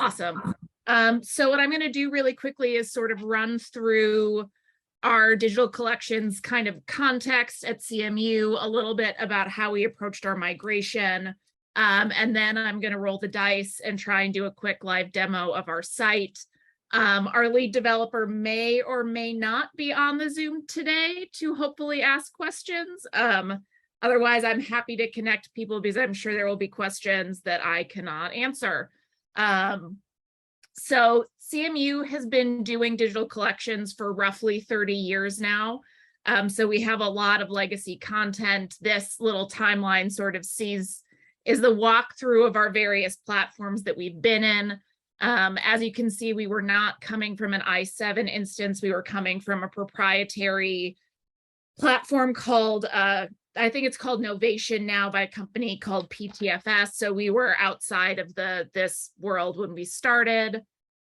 Awesome. So what I'm going to do really quickly is sort of run through our digital collections kind of context at CMU, a little bit about how we approached our migration. And then I'm going to roll the dice and try and do a quick live demo of our site. Our lead developer may or may not be on the Zoom today to hopefully ask questions. Otherwise, I'm happy to connect people because I'm sure there will be questions that I cannot answer. So CMU has been doing digital collections for roughly 30 years now. So we have a lot of legacy content. This little timeline sort of is the walkthrough of our various platforms that we've been in. As you can see, we were not coming from an i7 instance. We were coming from a proprietary platform called, I think it's called Novation now, by a company called PTFS. So we were outside of this world when we started.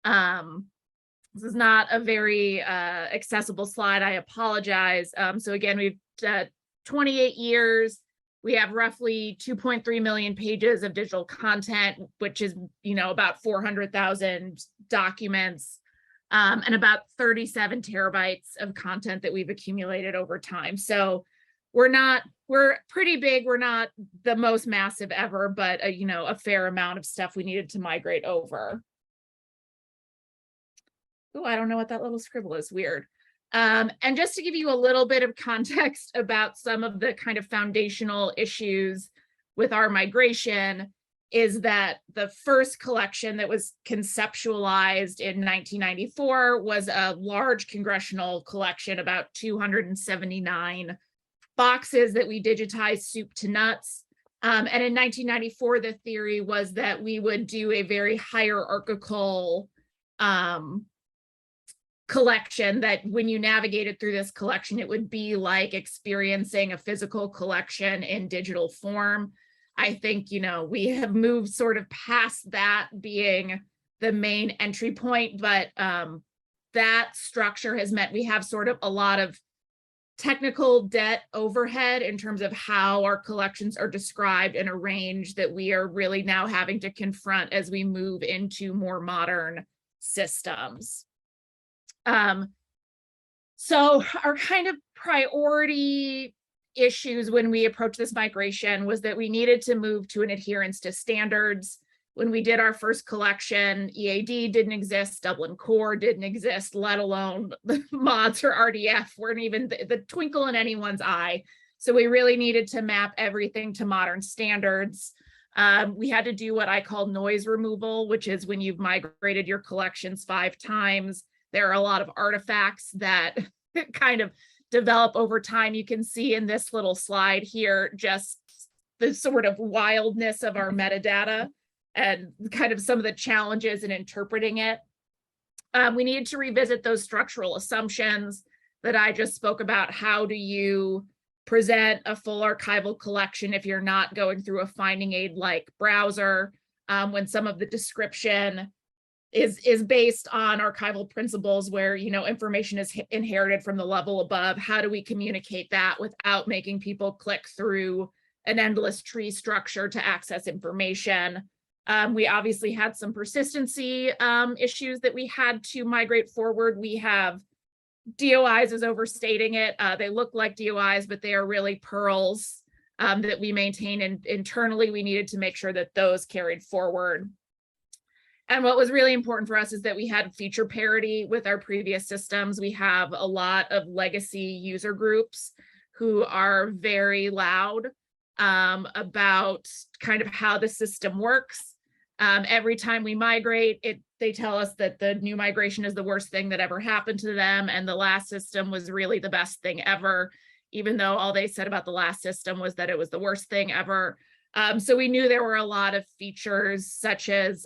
This is not a very accessible slide. I apologize. So again, we've 28 years. We have roughly 2.3 million pages of digital content, which is, about 400,000 documents, and about 37 terabytes of content that we've accumulated over time. So we're pretty big. We're not the most massive ever, but a fair amount of stuff we needed to migrate over. Oh, I don't know what that little scribble is. Weird. And just to give you a little bit of context about some of the kind of foundational issues with our migration is that the first collection that was conceptualized in 1994 was a large congressional collection, about 279 boxes that we digitized soup to nuts. And in 1994, the theory was that we would do a very hierarchical collection, that when you navigated through this collection, it would be like experiencing a physical collection in digital form. I think, we have moved sort of past that being the main entry point, but that structure has meant we have sort of a lot of technical debt overhead in terms of how our collections are described and arranged that we are really now having to confront as we move into more modern systems. So our kind of priority issues when we approached this migration was that we needed to move to an adherence to standards. When we did our first collection, EAD didn't exist, Dublin Core didn't exist, let alone the mods or RDF weren't even the twinkle in anyone's eye. So we really needed to map everything to modern standards. We had to do what I call noise removal, which is when you've migrated your collections 5 times, there are a lot of artifacts that kind of develop over time. You can see in this little slide here, just the sort of wildness of our metadata and kind of some of the challenges in interpreting it. We needed to revisit those structural assumptions that I just spoke about. How do you present a full archival collection if you're not going through a finding aid like browser, when some of the description is based on archival principles where, information is inherited from the level above? How do we communicate that without making people click through an endless tree structure to access information? We obviously had some persistency issues that we had to migrate forward. We have DOIs is overstating it. They look like DOIs, but they are really pearls that we maintain internally. We needed to make sure that those carried forward. And what was really important for us is that we had feature parity with our previous systems. We have a lot of legacy user groups who are very loud about kind of how the system works. Every time we migrate, they tell us that the new migration is the worst thing that ever happened to them, and the last system was really the best thing ever, even though all they said about the last system was that it was the worst thing ever. So we knew there were a lot of features such as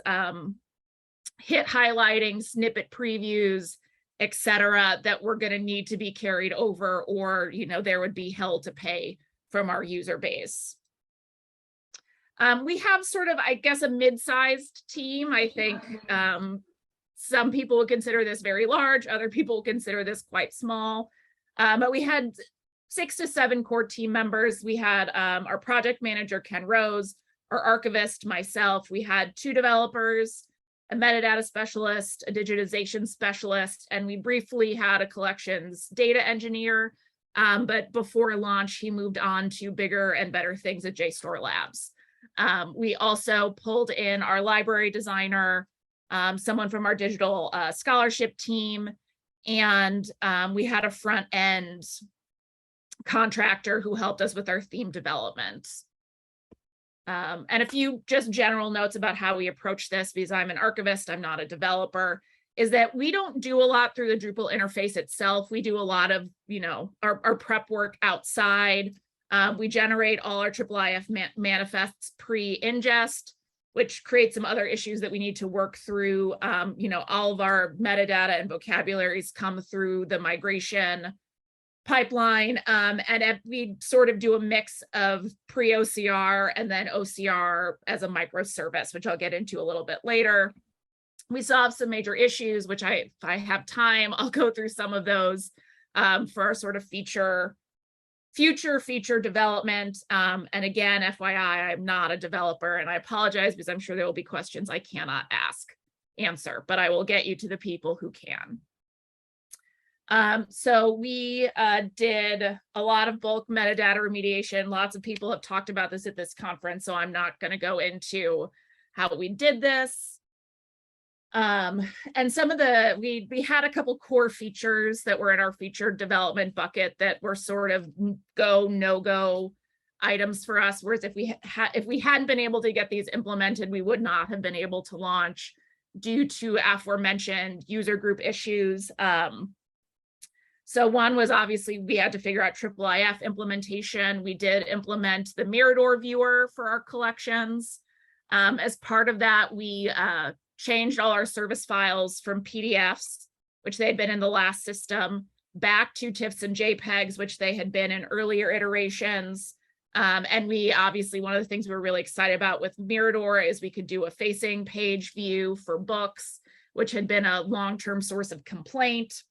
hit highlighting, snippet previews, etc., that were going to need to be carried over, or there would be hell to pay from our user base. We have sort of, I guess, a mid-sized team. I think some people would consider this very large, other people would consider this quite small, but we had 6 to 7 core team members. We had our project manager, Ken Rose, our archivist, myself. We had 2 developers, a metadata specialist, a digitization specialist, and we briefly had a collections data engineer. But before launch, he moved on to bigger and better things at JSTOR Labs. We also pulled in our library designer, someone from our digital scholarship team, and we had a front end contractor who helped us with our theme development. And a few just general notes about how we approach this, because I'm an archivist, I'm not a developer, is that we don't do a lot through the Drupal interface itself. We do a lot of, our prep work outside. We generate all our IIIF manifests pre-ingest, which creates some other issues that we need to work through. All of our metadata and vocabularies come through the migration pipeline, and we sort of do a mix of pre-OCR and then OCR as a microservice, which I'll get into a little bit later. We solved some major issues, which if I have time, I'll go through some of those for our sort of future feature development. And again, FYI, I'm not a developer, and I apologize because I'm sure there will be questions I cannot answer, but I will get you to the people who can. So we did a lot of bulk metadata remediation. Lots of people have talked about this at this conference, so I'm not going to go into how we did this. And some of we had a couple core features that were in our feature development bucket that were sort of go, no-go items for us, whereas if we hadn't been able to get these implemented, we would not have been able to launch due to aforementioned user group issues. So one was obviously we had to figure out IIIF implementation. We did implement the Mirador viewer for our collections. As part of that, we changed all our service files from PDFs, which they had been in the last system, back to TIFFs and JPEGs, which they had been in earlier iterations. And we obviously, one of the things we were really excited about with Mirador is we could do a facing page view for books, which had been a long-term source of complaint.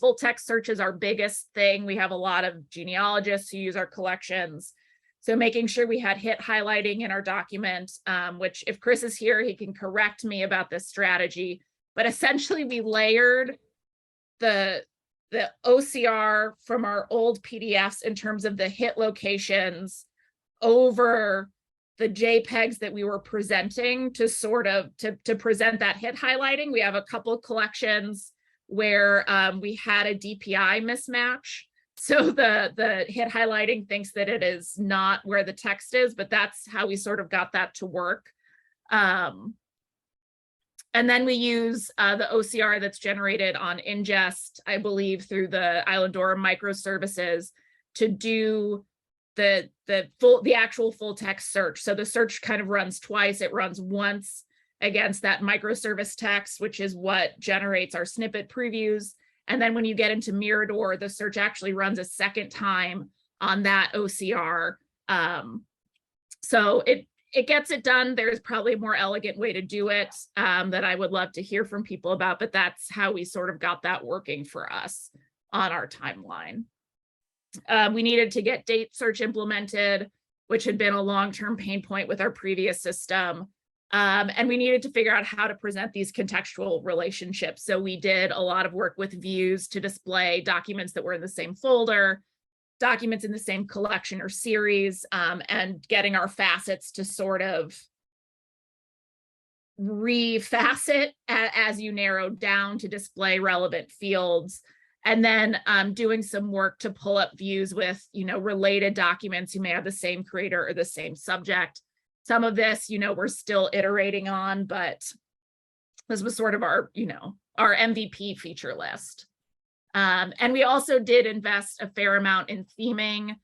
Full text search is our biggest thing. We have a lot of genealogists who use our collections. So making sure we had hit highlighting in our document, which if Chris is here, he can correct me about this strategy. But essentially we layered the OCR from our old PDFs in terms of the hit locations over the JPEGs that we were presenting to sort of to present that hit highlighting. We have a couple of collections where we had a DPI mismatch. So the hit highlighting thinks that it is not where the text is, but that's how we sort of got that to work. And then we use the OCR that's generated on ingest, I believe, through the Islandora microservices to do the actual full text search. So the search kind of runs twice. It runs once against that microservice text, which is what generates our snippet previews. And then when you get into Mirador, the search actually runs a second time on that OCR. So it gets it done. There's probably a more elegant way to do it that I would love to hear from people about, but that's how we sort of got that working for us on our timeline. We needed to get date search implemented, which had been a long-term pain point with our previous system. And we needed to figure out how to present these contextual relationships. So we did a lot of work with views to display documents that were in the same folder, documents in the same collection or series, and getting our facets to sort of refacet as you narrow down to display relevant fields. And then doing some work to pull up views with, related documents who may have the same creator or the same subject. Some of this, we're still iterating on, but this was sort of our MVP feature list. And we also did invest a fair amount in theming,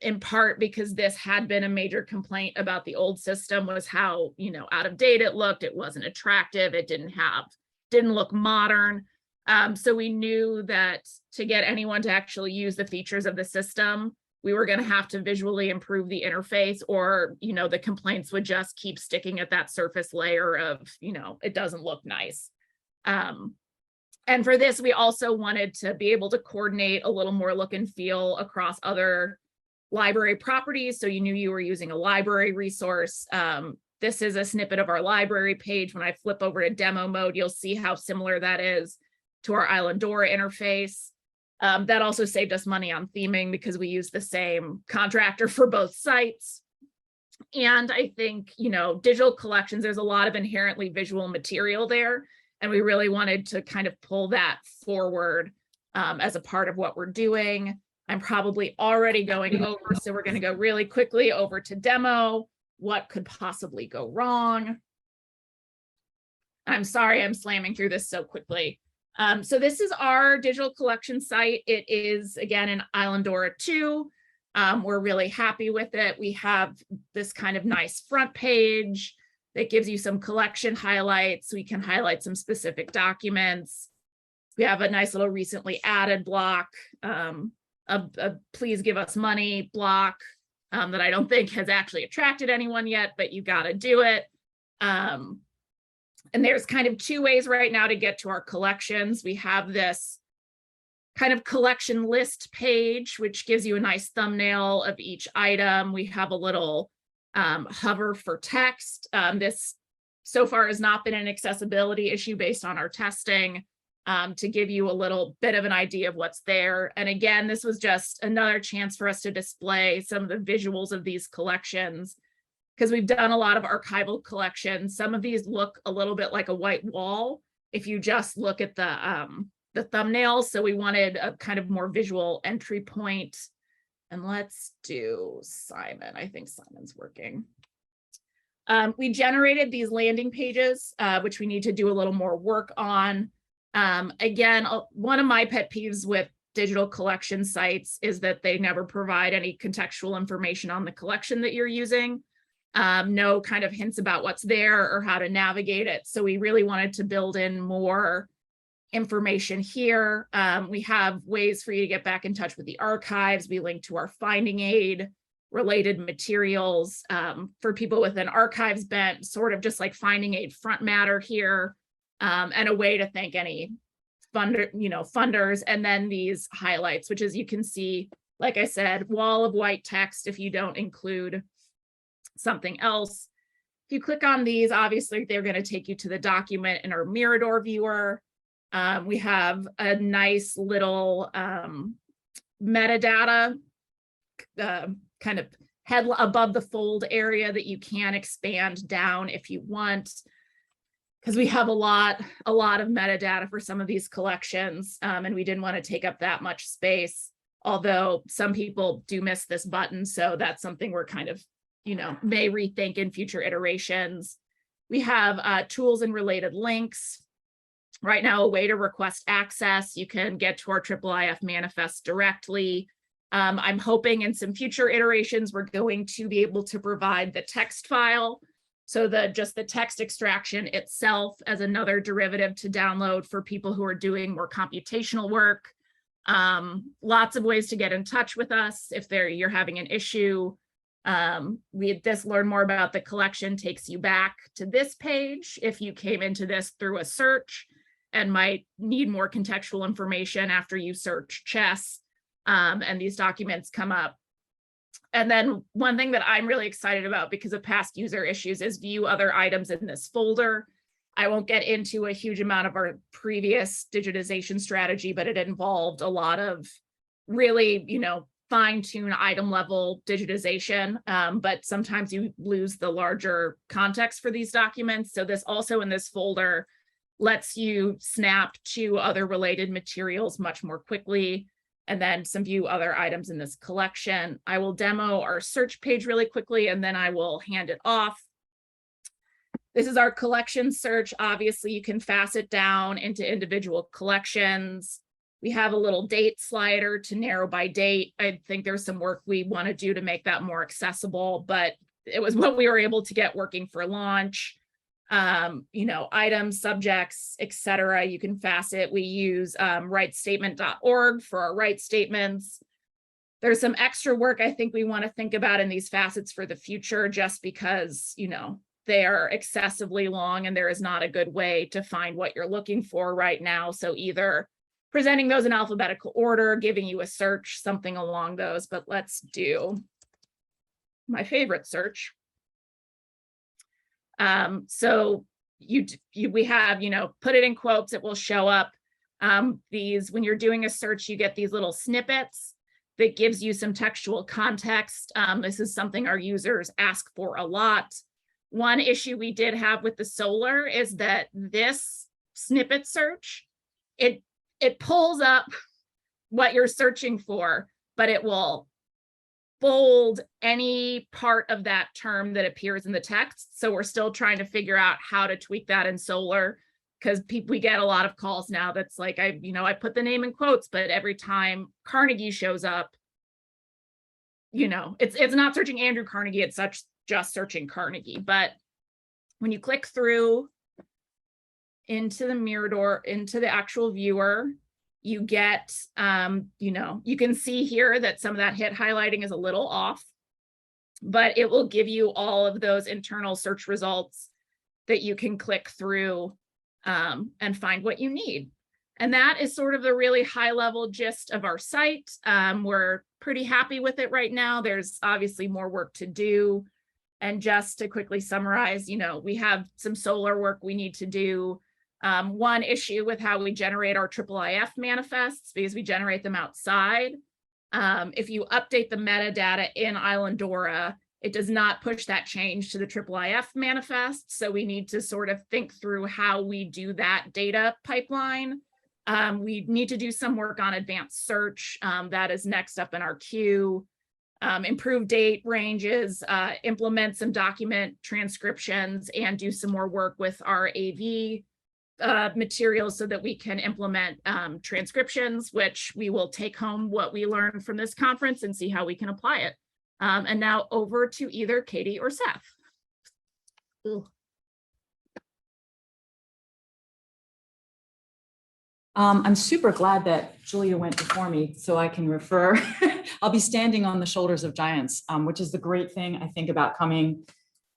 in part because this had been a major complaint about the old system, was how, out of date it looked. It wasn't attractive. It didn't look modern. So we knew that to get anyone to actually use the features of the system, we were going to have to visually improve the interface, or, the complaints would just keep sticking at that surface layer of, it doesn't look nice. And for this, we also wanted to be able to coordinate a little more look and feel across other library properties. So you knew you were using a library resource. this is a snippet of our library page. When I flip over to demo mode, you'll see how similar that is to our Islandora interface. That also saved us money on theming because we use the same contractor for both sites. And I think, you know, digital collections, there's a lot of inherently visual material there. And we really wanted to kind of pull that forward as a part of what we're doing. I'm probably already going over, so we're going to go really quickly over to demo. What could possibly go wrong? I'm sorry, I'm slamming through this so quickly. So this is our digital collection site. It is, again, in Islandora 2. We're really happy with it. We have this kind of nice front page that gives you some collection highlights. We can highlight some specific documents. We have a nice little recently added block, a please give us money block that I don't think has actually attracted anyone yet, but you got to do it. And there's kind of two ways right now to get to our collections. We have this kind of collection list page, which gives you a nice thumbnail of each item. We have a little hover for text. This so far has not been an accessibility issue based on our testing, to give you a little bit of an idea of what's there. And again, this was just another chance for us to display some of the visuals of these collections, because we've done a lot of archival collections. Some of these look a little bit like a white wall if you just look at the thumbnails. So we wanted a kind of more visual entry point. And let's do Simon. I think Simon's working. We generated these landing pages, which we need to do a little more work on. Again, one of my pet peeves with digital collection sites is that they never provide any contextual information on the collection that you're using. No kind of hints about what's there or how to navigate it. So we really wanted to build in more information here. We have ways for you to get back in touch with the archives. We link to our finding aid related materials for people with an archives bent, sort of just like finding aid front matter here, and a way to thank any funders. And then these highlights, which, as you can see, like I said, wall of white text if you don't include something else. If you click on these, obviously they're going to take you to the document in our Mirador viewer. We have a nice little metadata kind of head above the fold area that you can expand down if you want, because we have a lot of metadata for some of these collections, and we didn't want to take up that much space, although some people do miss this button. So that's something we're kind of, may rethink in future iterations. We have tools and related links. Right now, a way to request access. You can get to our IIIF manifest directly. I'm hoping in some future iterations, we're going to be able to provide the text file. So just the text extraction itself as another derivative to download for people who are doing more computational work. Lots of ways to get in touch with us if you're having an issue. Learn more about the collection takes you back to this page if you came into this through a search and might need more contextual information after you search chess, and these documents come up. And then one thing that I'm really excited about because of past user issues is view other items in this folder. I won't get into a huge amount of our previous digitization strategy, but it involved a lot of really, fine-tune item level digitization, but sometimes you lose the larger context for these documents. So this also in this folder lets you snap to other related materials much more quickly, and then some view other items in this collection. I will demo our search page really quickly, and then I will hand it off. This is our collection search. Obviously, you can facet down into individual collections. We have a little date slider to narrow by date. I think there's some work we want to do to make that more accessible, but it was what we were able to get working for launch. Items, subjects, etc. You can facet. We use writestatement.org for our write statements. There's some extra work I think we want to think about in these facets for the future, just because, they are excessively long and there is not a good way to find what you're looking for right now. So either presenting those in alphabetical order, giving you a search, something along those, but let's do my favorite search. So we have, put it in quotes, it will show up. When you're doing a search, you get these little snippets that gives you some textual context. This is something our users ask for a lot. One issue we did have with the solar is that this snippet search, it pulls up what you're searching for, but it will bold any part of that term that appears in the text. So we're still trying to figure out how to tweak that in solar, because we get a lot of calls now that's like, I put the name in quotes, but every time Carnegie shows up, it's not searching Andrew Carnegie, it's just searching Carnegie. But when you click through into the Mirador, into the actual viewer, you get, you can see here that some of that hit highlighting is a little off, but it will give you all of those internal search results that you can click through and find what you need. And that is sort of the really high level gist of our site. We're pretty happy with it right now. There's obviously more work to do. And just to quickly summarize, we have some solar work we need to do. One issue with how we generate our IIIF manifests, because we generate them outside. If you update the metadata in Islandora, it does not push that change to the IIIF manifest. So we need to sort of think through how we do that data pipeline. We need to do some work on advanced search. That is next up in our queue. Improve date ranges, implement some document transcriptions, and do some more work with our AV materials so that we can implement transcriptions, which we will take home what we learned from this conference and see how we can apply it. And now over to either Katie or Seth. Ooh. I'm super glad that Julia went before me so I can refer. I'll be standing on the shoulders of giants, which is the great thing I think about coming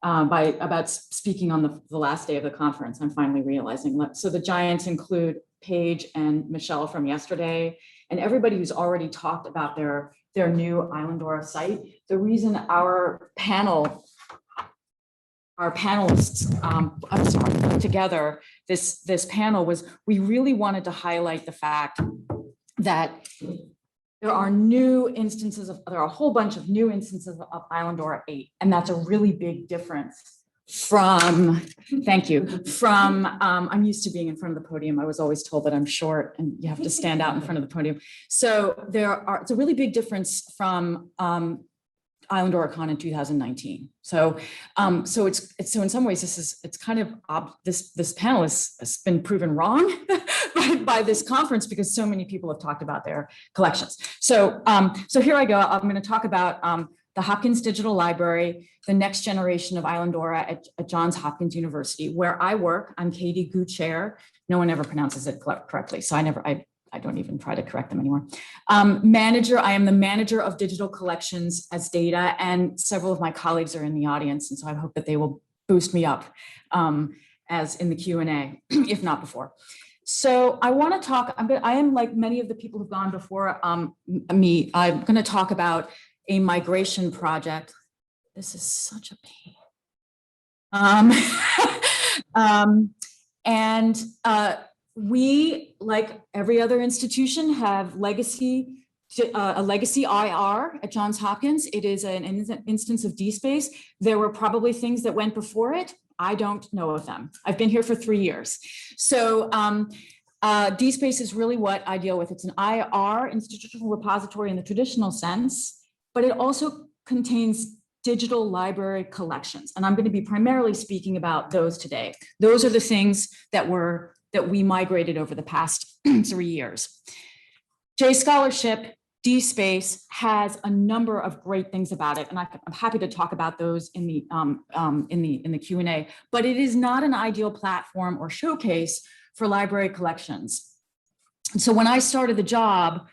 about speaking on the last day of the conference. I'm finally realizing that. So the giants include Paige and Michelle from yesterday, and everybody who's already talked about their new Islandora site. The reason our panelists put together this panel was we really wanted to highlight the fact that there are a whole bunch of new instances of Islandora 8, and that's a really big difference from, I'm used to being in front of the podium. I was always told that I'm short and you have to stand out in front of the podium. So it's a really big difference from IslandoraCon in 2019. So in some ways this panel has been proven wrong by this conference because so many people have talked about their collections. So here I go. I'm going to talk about the Hopkins Digital Library, the next generation of Islandora at Johns Hopkins University, where I work. I'm Katie Gucer. No one ever pronounces it correctly, so I don't even try to correct them anymore. I am the manager of digital collections as data, and several of my colleagues are in the audience, and so I hope that they will boost me up as in the Q&A, if not before. So I want to talk, I am like many of the people who've gone before me, I'm going to talk about a migration project. This is such a pain. We, like every other institution, have a legacy IR at Johns Hopkins. It is an instance of DSpace. There were probably things that went before it. I don't know of them. I've been here for 3 years. So DSpace is really what I deal with. It's an IR, institutional repository in the traditional sense, but it also contains digital library collections. And I'm going to be primarily speaking about those today. Those are the things that we migrated over the past 3 years. J Scholarship, DSpace has a number of great things about it, and I'm happy to talk about those in the Q&A. But it is not an ideal platform or showcase for library collections. And so when I started the job,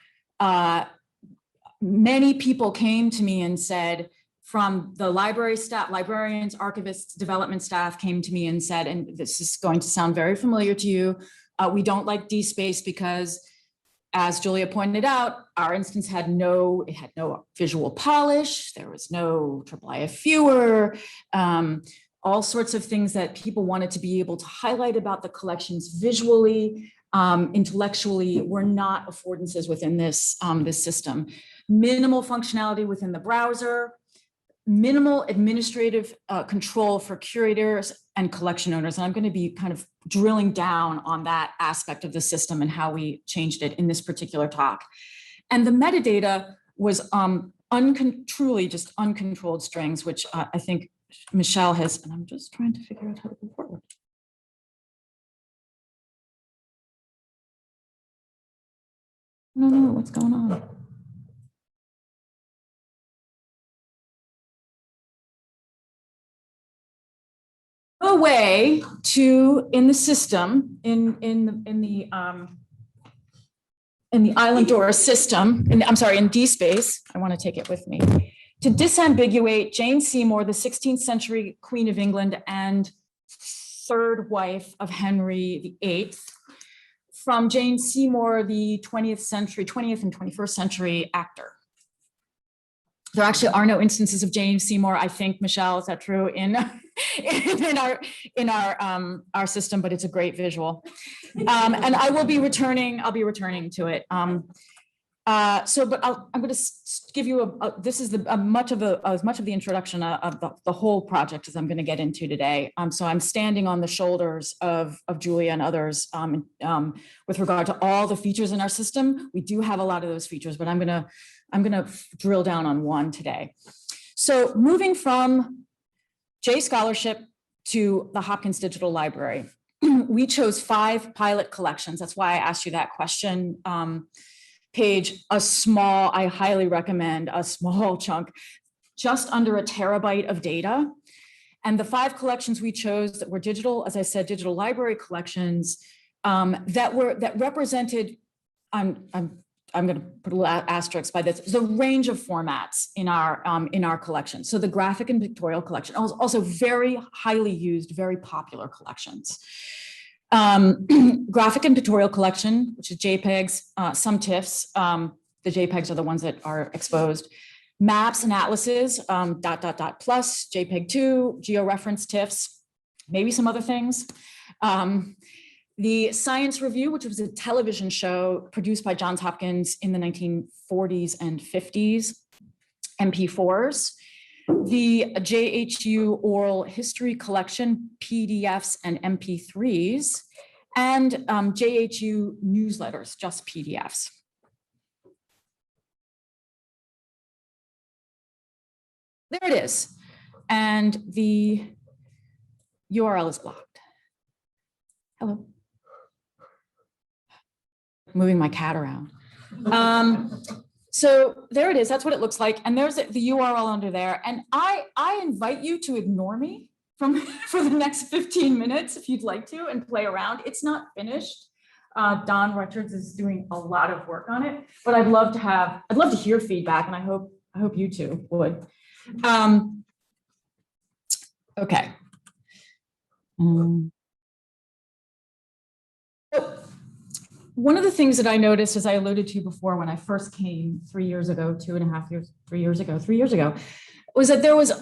many people came to me and said, from the library staff, librarians, archivists, development staff came to me and said, and this is going to sound very familiar to you, we don't like DSpace because, as Julia pointed out, our instance had no visual polish, there was no IIIF viewer, all sorts of things that people wanted to be able to highlight about the collections visually, intellectually, were not affordances within this, this system. Minimal functionality within the browser, minimal administrative control for curators and collection owners. And I'm going to be kind of drilling down on that aspect of the system and how we changed it in this particular talk. And the metadata was truly just uncontrolled strings, which I think Michelle has, and I'm just trying to figure out how to go forward. No, what's going on? A way to, in the system, in the Islandora system, I'm sorry, in DSpace, I want to take it with me, to disambiguate Jane Seymour, the 16th century Queen of England and third wife of Henry VIII, from Jane Seymour, the 20th and 21st century actor. There actually are no instances of Jane Seymour, I think, Michelle, is that true, in our system, but it's a great visual. And I'll be returning to it. But I'm going to give you this is as much of the introduction of the whole project as I'm going to get into today. So I'm standing on the shoulders of Julia and others with regard to all the features in our system. We do have a lot of those features, but I'm going to drill down on one today. So moving from J Scholarship to the Hopkins Digital Library, we chose 5 pilot collections. That's why I asked you that question. Page, I highly recommend a small chunk, just under a terabyte of data. And the 5 collections we chose that were digital, as I said, digital library collections that represented, I'm going to put a little asterisk by this, the range of formats in our collection. So the graphic and pictorial collection, also very highly used, very popular collections. Graphic and pictorial collection, which is JPEGs, some TIFFs. The JPEGs are the ones that are exposed. Maps and atlases, .. plus, JPEG2, georeference TIFFs, maybe some other things. The Science Review, which was a television show produced by Johns Hopkins in the 1940s and 50s, MP4s. The JHU Oral History Collection, PDFs and MP3s, and JHU newsletters, just PDFs. There it is. And the URL is blocked. Hello. Moving my cat around. So there it is. That's what it looks like. And there's the URL under there. And I invite you to ignore me for the next 15 minutes if you'd like to, and play around. It's not finished. Don Richards is doing a lot of work on it, but I'd love to hear feedback, and I hope you two would. Okay. One of the things that I noticed, as I alluded to before, when I first came 3 years ago, 2.5 years, 3 years ago, was that there was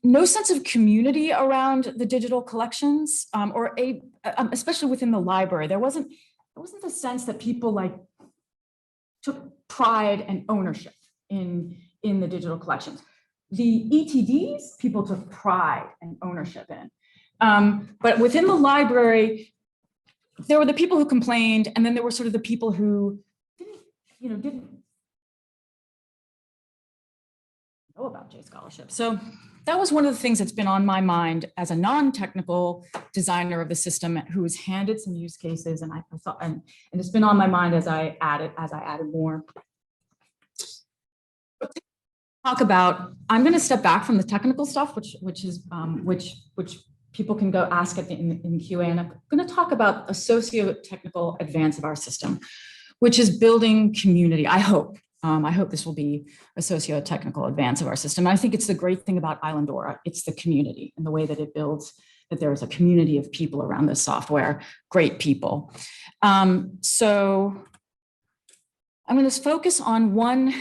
no sense of community around the digital collections, especially within the library. There wasn't the sense that people took pride and ownership in the digital collections. The ETDs, people took pride and ownership in, but within the library, there were the people who complained, and then there were sort of the people who didn't know about J Scholarship. So that was one of the things that's been on my mind as a non-technical designer of the system who was handed some use cases, and I thought, and it's been on my mind as I added more. I'm going to step back from the technical stuff, which people can go ask in QA, and I'm going to talk about a socio-technical advance of our system, which is building community. I hope this will be a socio-technical advance of our system. I think it's the great thing about Islandora. It's the community and the way that it builds, that there is a community of people around this software, great people. So I'm going to focus on one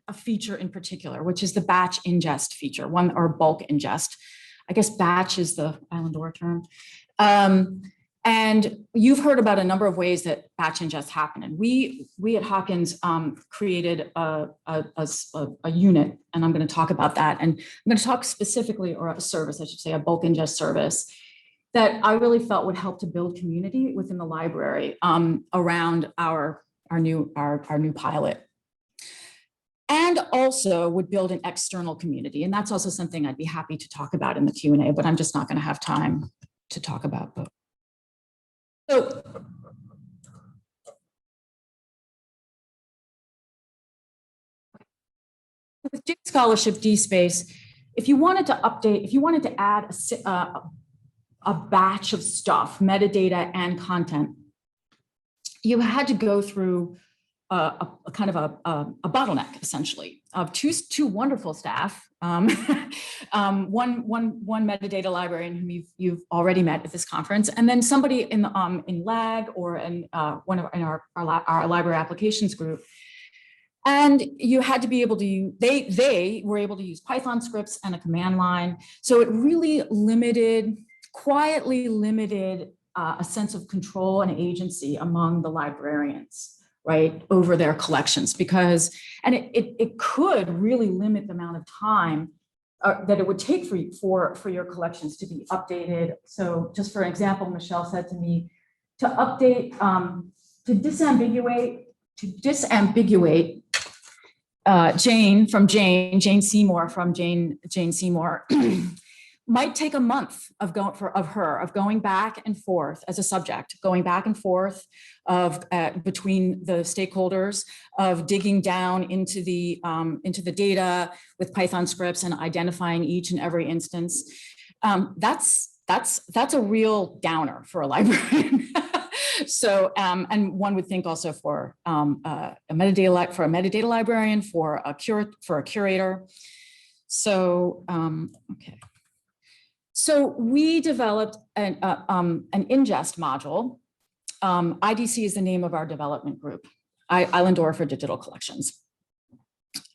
a feature in particular, which is the batch ingest feature, or bulk ingest. I guess batch is the Islandora term. And you've heard about a number of ways that batch ingest happen. And we at Hopkins created a unit, and I'm going to talk about that. And I'm going to talk specifically, or a service, I should say, a bulk ingest service that I really felt would help to build community within the library around our new pilot. And also would build an external community. And that's also something I'd be happy to talk about in the Q&A, but I'm just not going to have time to talk about both. So with J Scholarship DSpace, if you wanted to update, if you wanted to add a batch of stuff, metadata and content, you had to go through a kind of a bottleneck, essentially, of two wonderful staff. One metadata librarian whom you've already met at this conference, and then somebody in LAG or in our library applications group. And you had to be able to use, they were able to use Python scripts and a command line. So it really quietly limited a sense of control and agency among the librarians, right, over their collections, because, and it could really limit the amount of time that it would take for your collections to be updated. So just for example, Michelle said to me, to update, to disambiguate Jane Seymour from Jane Seymour might take a month of going back and forth as a subject, going back and forth between the stakeholders, of digging down into the data with Python scripts and identifying each and every instance. That's a real downer for a librarian. So, and one would think also for a metadata librarian, for a curator. So, okay. So we developed an ingest module. IDC is the name of our development group, Islandora for Digital Collections.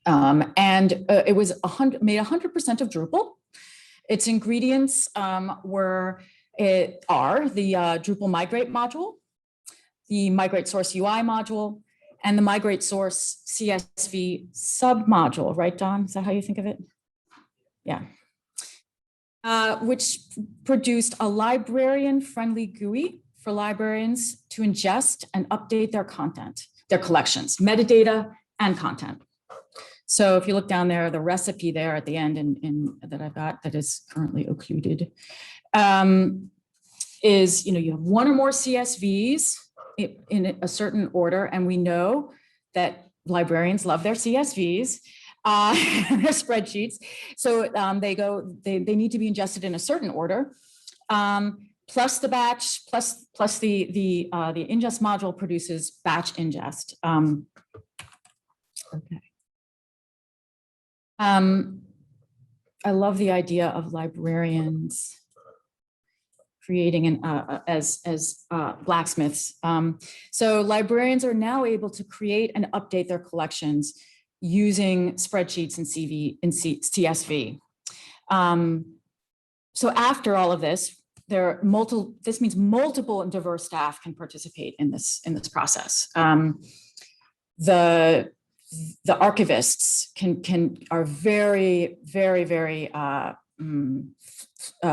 And it was made 100% of Drupal. Its ingredients are the Drupal migrate module, the migrate source UI module, and the migrate source CSV submodule, right, Don? Is that how you think of it? Yeah. Which produced a librarian-friendly GUI for librarians to ingest and update their content, their collections, metadata and content. So if you look down there, the recipe there at the end that I've got that is currently occluded, is, you have one or more CSVs in a certain order, and we know that librarians love their CSVs. Their spreadsheets. So they need to be ingested in a certain order, plus the batch, plus the ingest module produces batch ingest. Okay. I love the idea of librarians creating as blacksmiths. So librarians are now able to create and update their collections using spreadsheets and CSV. So after all of this, this means multiple and diverse staff can participate in this process. The archivists are very, very, very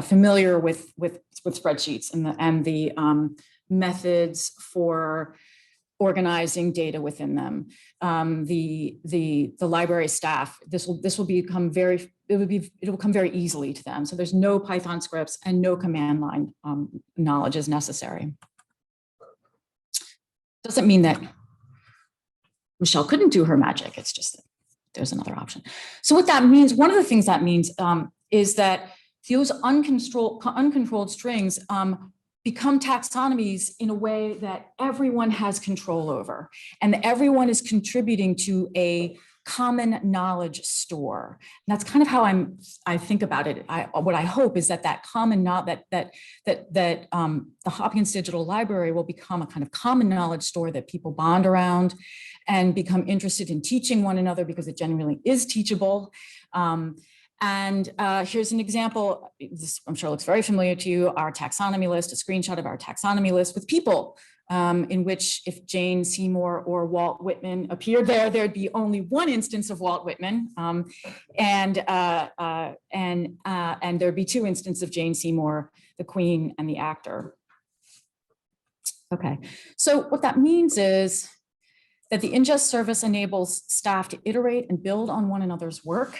familiar with spreadsheets and the methods for organizing data within them. The library staff, it'll become very easily to them. So there's no Python scripts and no command line knowledge is necessary. Doesn't mean that Michelle couldn't do her magic. It's just that there's another option. So what that means, one of the things that means is that those uncontrolled strings become taxonomies in a way that everyone has control over, and everyone is contributing to a common knowledge store. And that's kind of how I think about it. What I hope is that common knowledge, the Hopkins Digital Library will become a kind of common knowledge store that people bond around and become interested in teaching one another because it genuinely is teachable. Here's an example. This I'm sure looks very familiar to you, our taxonomy list, a screenshot of our taxonomy list with people, in which if Jane Seymour or Walt Whitman appeared there, there'd be only one instance of Walt Whitman, and there'd be two instances of Jane Seymour, the Queen and the actor. Okay, so what that means is that the ingest service enables staff to iterate and build on one another's work.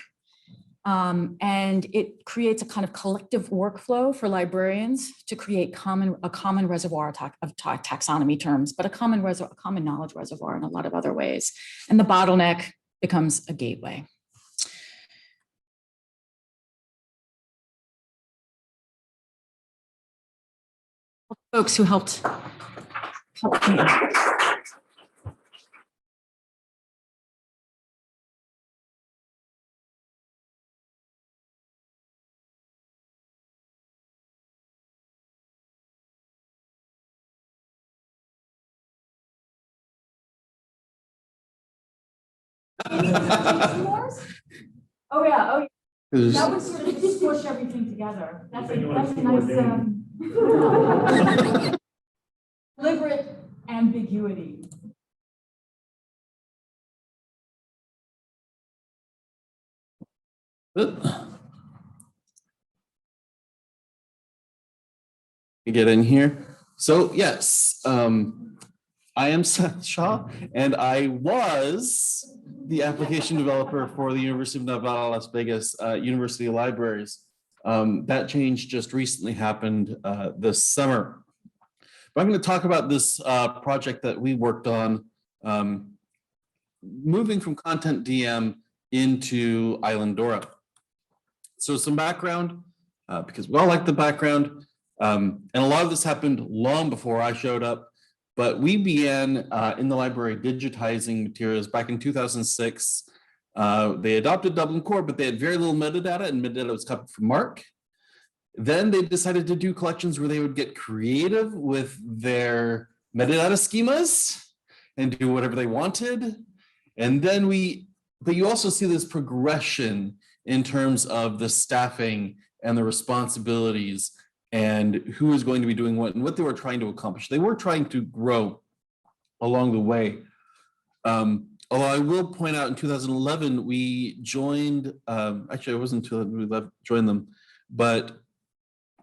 And it creates a kind of collective workflow for librarians to create a common reservoir of taxonomy terms, but a common knowledge reservoir in a lot of other ways. And the bottleneck becomes a gateway. Folks who helped me. Oh yeah, that would sort of squish everything together. That's a nice deliberate ambiguity. You get in here. So yes, I am Seth Shaw, and I was the application developer for the University of Nevada, Las Vegas University Libraries. That change just recently happened this summer. But I'm going to talk about this project that we worked on, moving from Content DM into Islandora. So some background, because we all like the background, and a lot of this happened long before I showed up. But we began in the library digitizing materials back in 2006. They adopted Dublin Core, but they had very little metadata, and metadata was copied from MARC. Then they decided to do collections where they would get creative with their metadata schemas and do whatever they wanted. And then but you also see this progression in terms of the staffing and the responsibilities and who is going to be doing what and what they were trying to accomplish. They were trying to grow along the way. Although I will point out in 2011, we joined, actually it wasn't until we joined them, but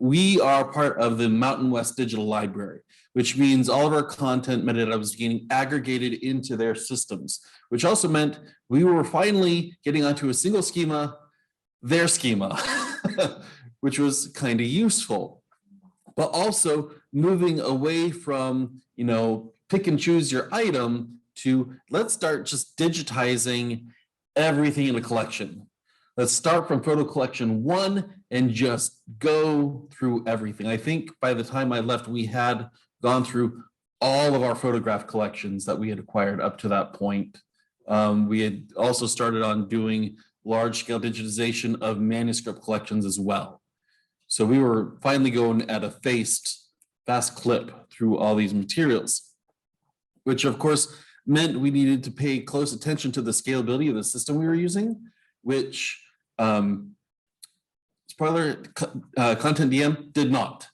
we are part of the Mountain West Digital Library, which means all of our content metadata was getting aggregated into their systems, which also meant we were finally getting onto a single schema, their schema, which was kind of useful. But also moving away from, pick and choose your item to let's start just digitizing everything in a collection. Let's start from photo collection 1 and just go through everything. I think by the time I left, we had gone through all of our photograph collections that we had acquired up to that point. We had also started on doing large-scale digitization of manuscript collections as well. So we were finally going at a fast clip through all these materials, which of course meant we needed to pay close attention to the scalability of the system we were using, which spoiler, Content DM did not.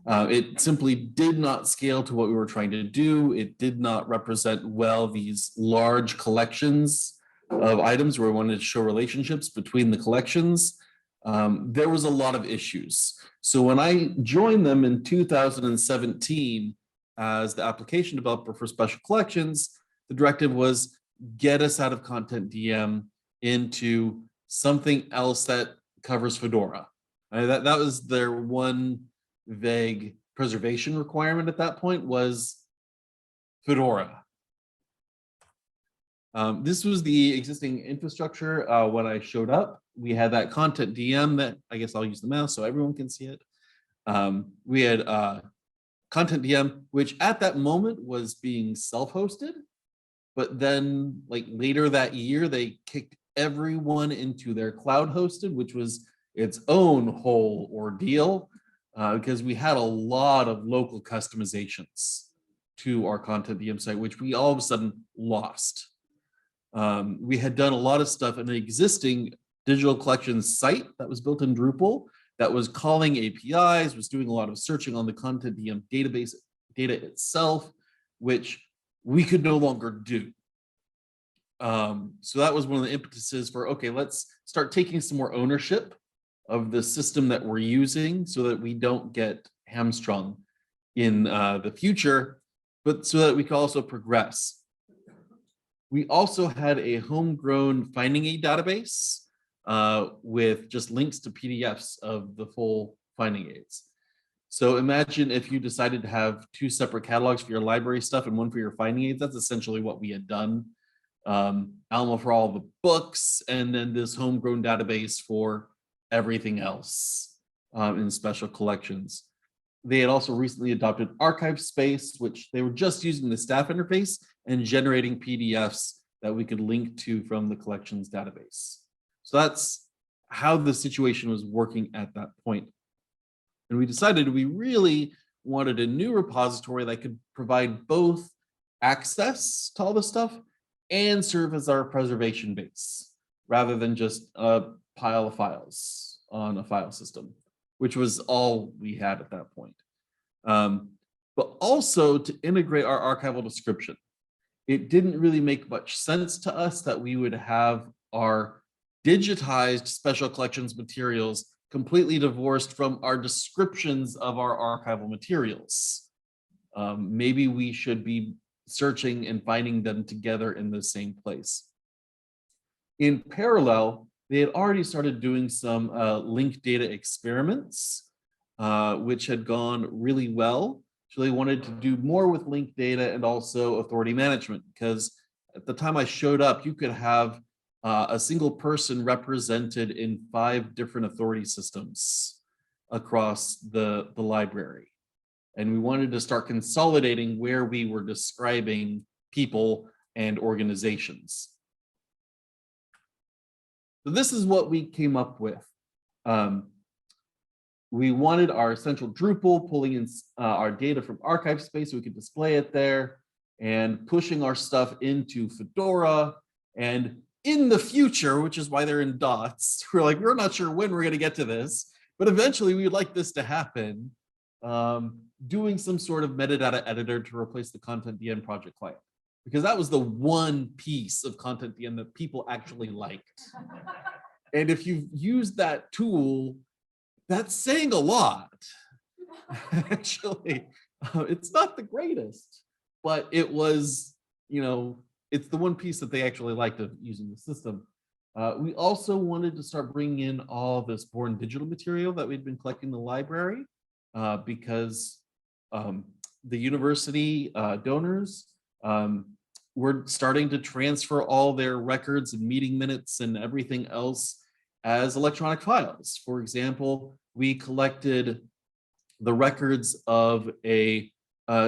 It simply did not scale to what we were trying to do. It did not represent well these large collections of items where we wanted to show relationships between the collections. There was a lot of issues. So when I joined them in 2017 as the application developer for special collections, the directive was get us out of Content DM into something else that covers Fedora. That was their one vague preservation requirement at that point was Fedora. This was the existing infrastructure when I showed up. We had that Content DM that I guess I'll use the mouse so everyone can see it. We had Content DM, which at that moment was being self-hosted. but then like later that year, they kicked everyone into their cloud hosted, which was its own whole ordeal, because we had a lot of local customizations to our content DM site, which we all of a sudden lost. We had done a lot of stuff in an existing digital collections site that was built in Drupal that was calling APIs, was doing a lot of searching on the content DM database data itself, which we could no longer do. So that was one of the impetuses for, okay, let's start taking some more ownership of the system that we're using so that we don't get hamstrung in the future, but so that we can also progress. We also had a homegrown finding aid database with just links to PDFs of the full finding aids. So imagine if you decided to have two separate catalogs for your library stuff and one for your finding aids. That's essentially what we had done. Alma for all the books, and then this homegrown database for everything else in special collections. They had also recently adopted Archive Space, which they were just using the staff interface and generating PDFs that we could link to from the collections database. So that's how the situation was working at that point. And we decided we really wanted a new repository that could provide both access to all this stuff and serve as our preservation base, rather than just a pile of files on a file system, which was all we had at that point. But also to integrate our archival description. It didn't really make much sense to us that we would have our digitized special collections materials completely divorced from our descriptions of our archival materials. Maybe we should be searching and finding them together in the same place. In parallel, they had already started doing some linked data experiments, which had gone really well. So they wanted to do more with linked data and also authority management, because at the time I showed up, you could have a single person represented in 5 different authority systems across the library. And we wanted to start consolidating where we were describing people and organizations. So this is what we came up with. We wanted our central Drupal pulling in our data from Archive Space so we could display it there, and pushing our stuff into Fedora. And in the future, which is why they're in dots, we're not sure when we're going to get to this, but eventually we would like this to happen. Doing some sort of metadata editor to replace the Content DN project client, because that was the one piece of Content DN that people actually liked. And if you've used that tool, that's saying a lot. Actually, it's not the greatest, but it was, it's the one piece that they actually liked of using the system. We also wanted to start bringing in all this Born digital material that we'd been collecting in the library, because the university donors were starting to transfer all their records and meeting minutes and everything else as electronic files. For example, we collected the records of a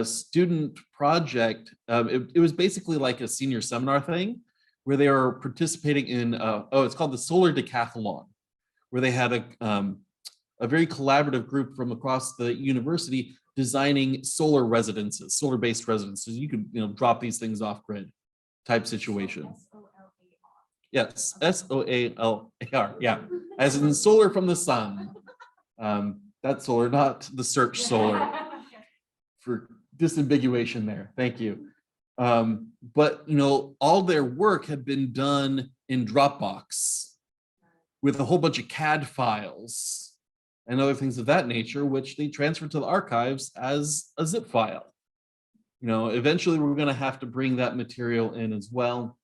student project. It was basically like a senior seminar thing where they were participating in, it's called the Solar Decathlon, where they had a very collaborative group from across the university designing solar residences, solar-based residences. You could, drop these things off grid type situation. Yes, SOALAR, yeah, as in solar from the sun. That's solar, not the search solar, for disambiguation there. Thank you. But all their work had been done in Dropbox with a whole bunch of CAD files and other things of that nature, which they transferred to the archives as a zip file. Eventually we're going to have to bring that material in as well.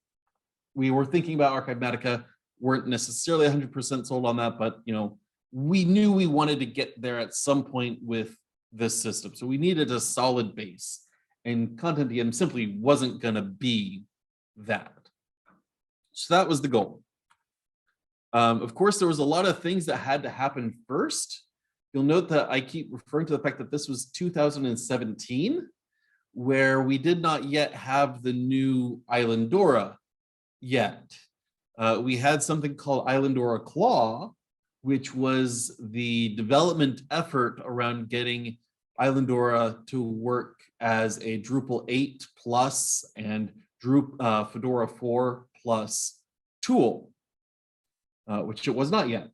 We were thinking about Archivematica, weren't necessarily 100% sold on that, but we knew we wanted to get there at some point with this system. So we needed a solid base, and Content DM simply wasn't going to be that. So that was the goal. Of course, there was a lot of things that had to happen first. You'll note that I keep referring to the fact that this was 2017. where we did not yet have the new Islandora yet. We had something called Islandora Claw, which was the development effort around getting Islandora to work as a Drupal 8 plus and Fedora 4 plus tool, which it was not yet.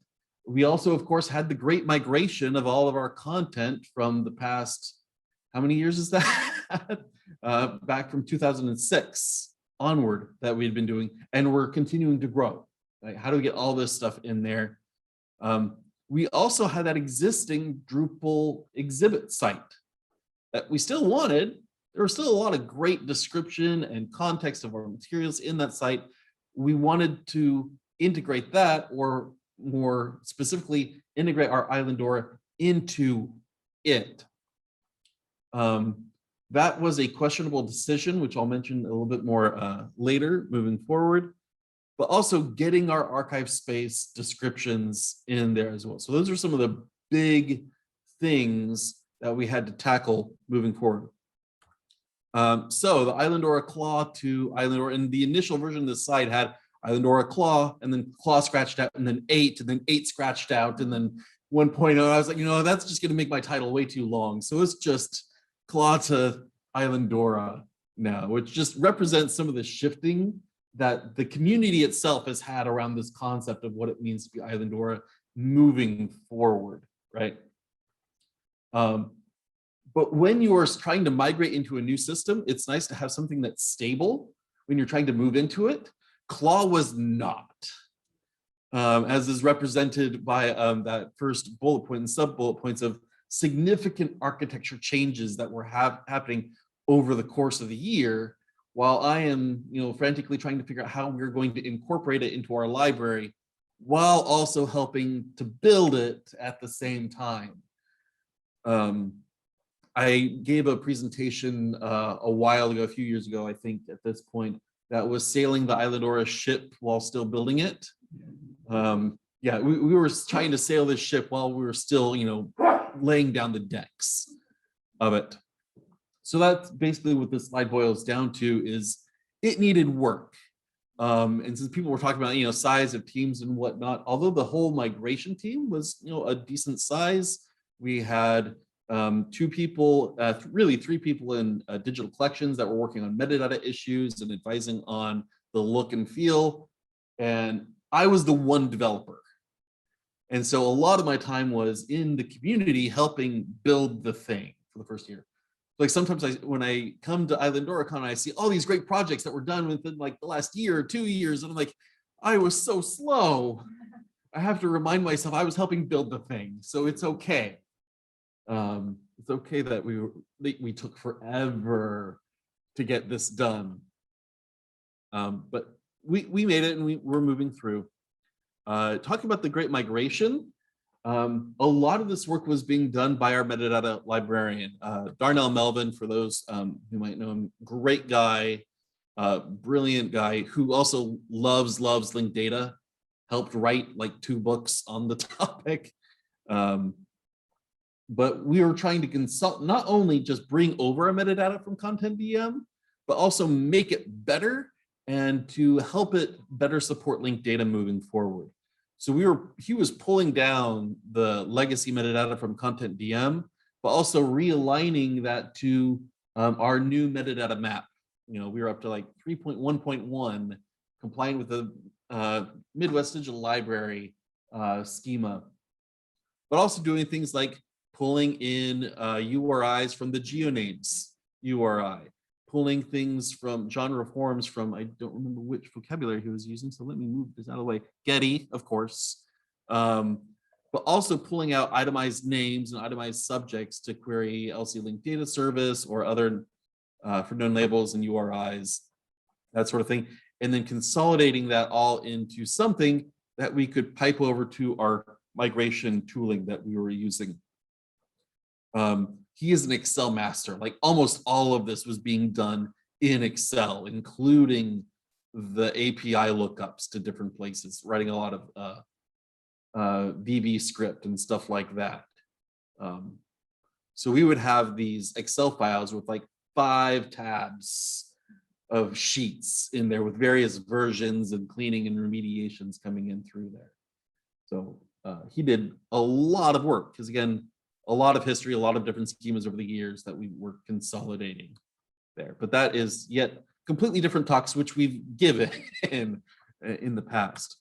We also, of course, had the great migration of all of our content from the past, how many years is that? Back from 2006 onward that we'd been doing, and we're continuing to grow. Right? How do we get all this stuff in there? We also had that existing Drupal exhibit site that we still wanted. There was still a lot of great description and context of our materials in that site. We wanted to integrate that, or more specifically, integrate our Islandora into it. That was a questionable decision, which I'll mention a little bit more later moving forward, but also getting our archive space descriptions in there as well. So those are some of the big things that we had to tackle moving forward. So the Islandora Claw to Islandora, and the initial version of the site had Islandora Claw, and then Claw scratched out, and then 8, and then 8 scratched out, and then 1.0. I was like, that's just going to make my title way too long. So it's just Claw to Islandora now, which just represents some of the shifting that the community itself has had around this concept of what it means to be Islandora moving forward, right? But when you are trying to migrate into a new system, it's nice to have something that's stable when you're trying to move into it. Claw was not, as is represented by that first bullet point and sub-bullet points of significant architecture changes that were happening over the course of the year, while I am, frantically trying to figure out how we're going to incorporate it into our library, while also helping to build it at the same time. I gave a presentation a while ago, a few years ago, I think at this point, that was sailing the Islandora ship while still building it. Yeah, we were trying to sail this ship while we were still, laying down the decks of it. So that's basically what this slide boils down to, is it needed work. And since people were talking about, size of teams and whatnot, although the whole migration team was, a decent size, we had 2 people, really 3 people in digital collections that were working on metadata issues and advising on the look and feel. And I was the one developer. And so a lot of my time was in the community helping build the thing for the first year. Like sometimes when I come to IslandoraCon, I see all these great projects that were done within like the last year or 2 years. And I'm like, I was so slow. I have to remind myself I was helping build the thing. So it's okay. It's okay that we took forever to get this done. But we made it, and we're moving through. Talking about the Great Migration, a lot of this work was being done by our metadata librarian, Darnell Melvin, for those who might know him. Great guy, brilliant guy, who also loves linked data, helped write like 2 books on the topic. But we were trying to consult, not only just bring over our metadata from Content DM, but also make it better and to help it better support linked data moving forward. So he was pulling down the legacy metadata from Content DM, but also realigning that to our new metadata map. We were up to like 3.1.1, complying with the Midwest Digital Library schema, but also doing things like pulling in URIs from the GeoNames URI, pulling things from genre forms from, I don't remember which vocabulary he was using, so let me move this out of the way. Getty, of course, but also pulling out itemized names and itemized subjects to query LC Link Data Service or other for known labels and URIs, that sort of thing, and then consolidating that all into something that we could pipe over to our migration tooling that we were using. He is an Excel master. Like almost all of this was being done in Excel, including the API lookups to different places, writing a lot of VB script and stuff like that. So we would have these Excel files with like 5 tabs of sheets in there with various versions and cleaning and remediations coming in through there. So he did a lot of work because, again, a lot of history, a lot of different schemas over the years that we were consolidating there. But that is yet completely different talks which we've given in the past.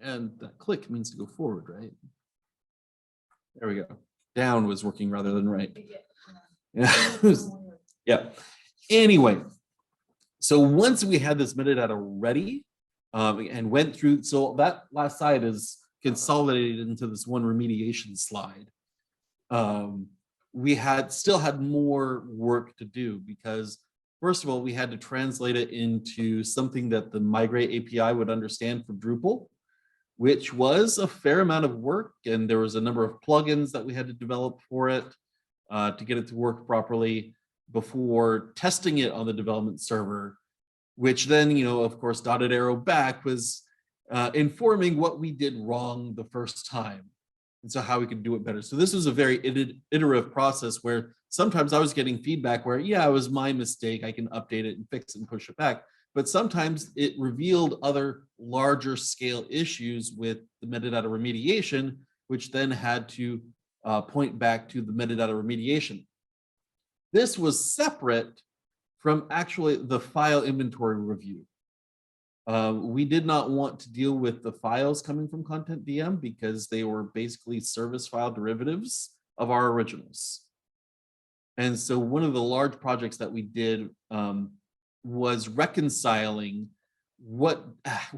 And that click means to go forward, right? There we go. Down was working rather than right. Yeah. Yeah. Anyway, so once we had this metadata ready and went through, so that last slide is consolidated into this one remediation slide. We still had more work to do because, first of all, we had to translate it into something that the Migrate API would understand for Drupal, which was a fair amount of work. And there was a number of plugins that we had to develop for it to get it to work properly before testing it on the development server, which then, of course, dotted arrow back was informing what we did wrong the first time. And so how we could do it better. So this was a very iterative process where sometimes I was getting feedback where, yeah, it was my mistake. I can update it and fix it and push it back. But sometimes it revealed other larger scale issues with the metadata remediation, which then had to point back to the metadata remediation. This was separate from actually the file inventory review. We did not want to deal with the files coming from Content DM because they were basically service file derivatives of our originals. And so one of the large projects that we did was reconciling what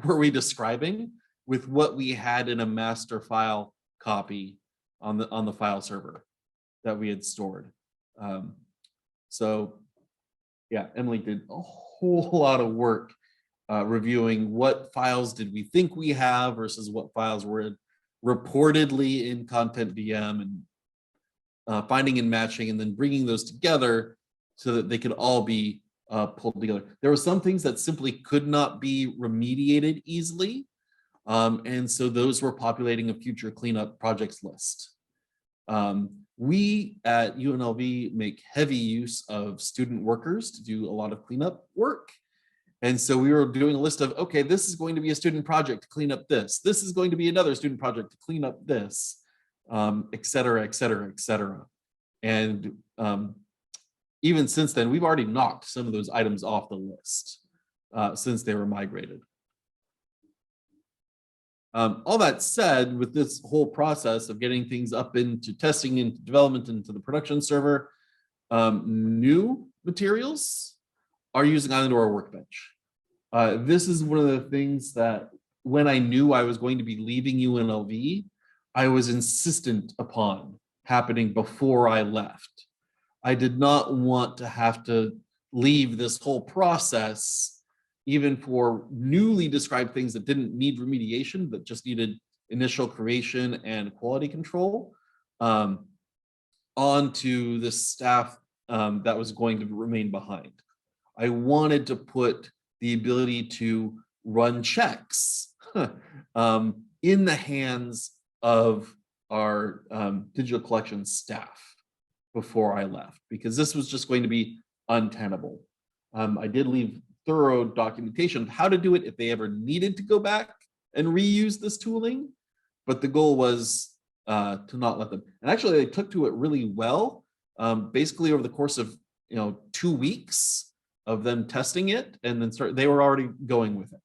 were we describing with what we had in a master file copy on the file server that we had stored. So yeah, Emily did a whole lot of work reviewing what files did we think we have versus what files were reportedly in Content DM, and finding and matching and then bringing those together so that they could all be pulled together. There were some things that simply could not be remediated easily. And so those were populating a future cleanup projects list. We at UNLV make heavy use of student workers to do a lot of cleanup work. And so we were doing a list of, okay, this is going to be a student project to clean up this. This is going to be another student project to clean up this, et cetera, et cetera, et cetera. And even since then, we've already knocked some of those items off the list since they were migrated. All that said, with this whole process of getting things up into testing, into development, into the production server, new materials are using Islandora Workbench. This is one of the things that when I knew I was going to be leaving UNLV, I was insistent upon happening before I left. I did not want to have to leave this whole process, even for newly described things that didn't need remediation, but just needed initial creation and quality control, onto the staff that was going to remain behind. I wanted to put the ability to run checks in the hands of our digital collection staff before I left, because this was just going to be untenable. I did leave thorough documentation of how to do it if they ever needed to go back and reuse this tooling, but the goal was to not let them. And actually, they took to it really well. Basically, over the course of 2 weeks of them testing it, and then they were already going with it.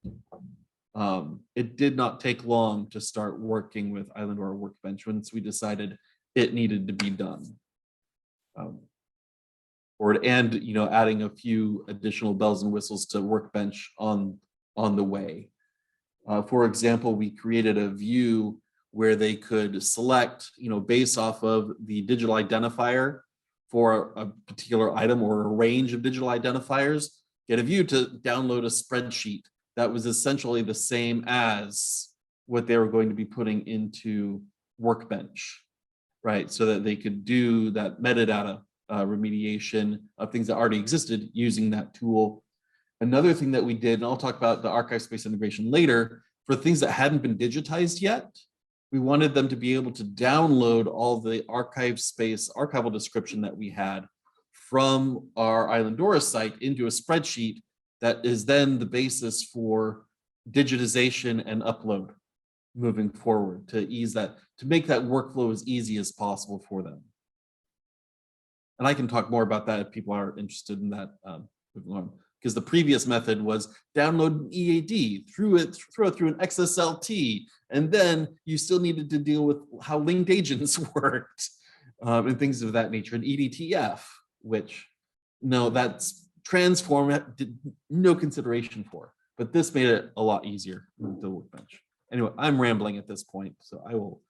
It did not take long to start working with Islandora Workbench once we decided it needed to be done. And adding a few additional bells and whistles to Workbench on the way. For example, we created a view where they could select, based off of the digital identifier for a particular item or a range of digital identifiers, get a view to download a spreadsheet that was essentially the same as what they were going to be putting into Workbench, right? So that they could do that metadata remediation of things that already existed using that tool. Another thing that we did, and I'll talk about the archive space integration later, for things that hadn't been digitized yet, we wanted them to be able to download all the archive space, archival description that we had from our Islandora site into a spreadsheet that is then the basis for digitization and upload moving forward, to ease that, to make that workflow as easy as possible for them. And I can talk more about that if people are interested in that moving on, because the previous method was download an EAD, throw it through an XSLT, and then you still needed to deal with how linked agents worked and things of that nature, and EDTF, which no, that's transform did no consideration for, but this made it a lot easier with the workbench. Anyway, I'm rambling at this point, so I will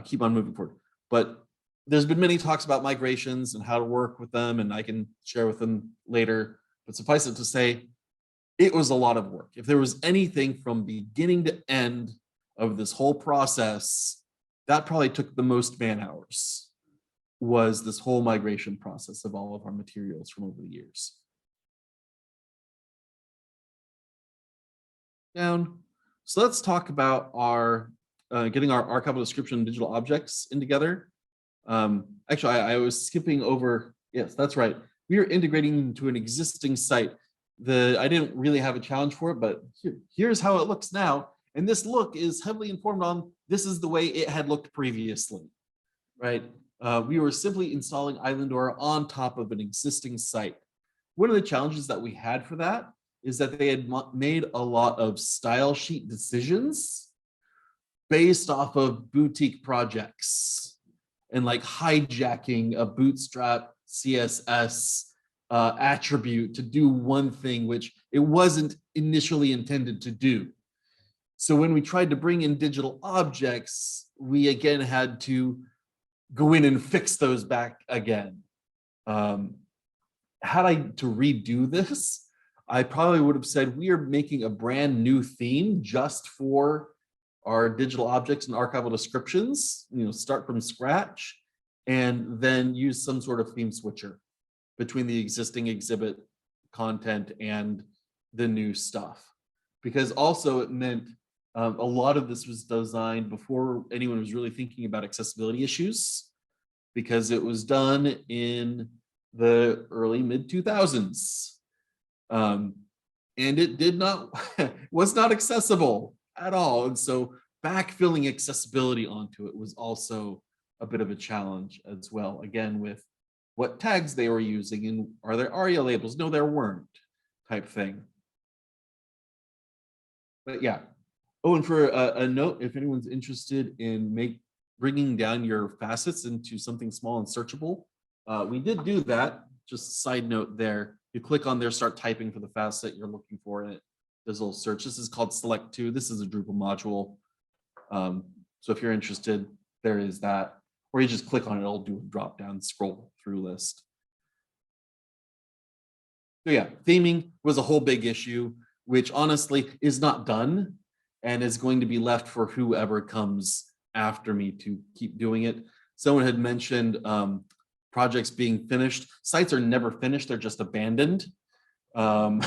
keep on moving forward. But there's been many talks about migrations and how to work with them, and I can share with them later. But suffice it to say, it was a lot of work. If there was anything from beginning to end of this whole process, that probably took the most man hours, was this whole migration process of all of our materials from over the years. Down. So let's talk about our getting our archival description and digital objects in together. Actually, I was skipping over. Yes, that's right. We are integrating into an existing site. I didn't really have a challenge for it, but here's how it looks now. And this look is heavily informed on this is the way it had looked previously, right? We were simply installing Islandora on top of an existing site. One of the challenges that we had for that is that they had made a lot of style sheet decisions based off of boutique projects and like hijacking a Bootstrap CSS attribute to do one thing, which it wasn't initially intended to do. So when we tried to bring in digital objects, we again had to go in and fix those back again. Had I to redo this, I probably would have said we are making a brand new theme just for our digital objects and archival descriptions, start from scratch, and then use some sort of theme switcher between the existing exhibit content and the new stuff. Because also it meant a lot of this was designed before anyone was really thinking about accessibility issues, because it was done in the early mid-2000s. And it was not accessible at all. And so backfilling accessibility onto it was also a bit of a challenge as well. Again, with what tags they were using and are there ARIA labels? No, there weren't, type thing. But yeah. Oh, and for a note, if anyone's interested in bringing down your facets into something small and searchable, we did do that. Just a side note there. You click on there, start typing for the facet you're looking for, and it does a little search. This is called Select To. This is a Drupal module. So if you're interested, there is that. Or you just click on it, it'll do a drop down scroll through list. So yeah, theming was a whole big issue, which honestly is not done and is going to be left for whoever comes after me to keep doing it. Someone had mentioned projects being finished. Sites are never finished, they're just abandoned and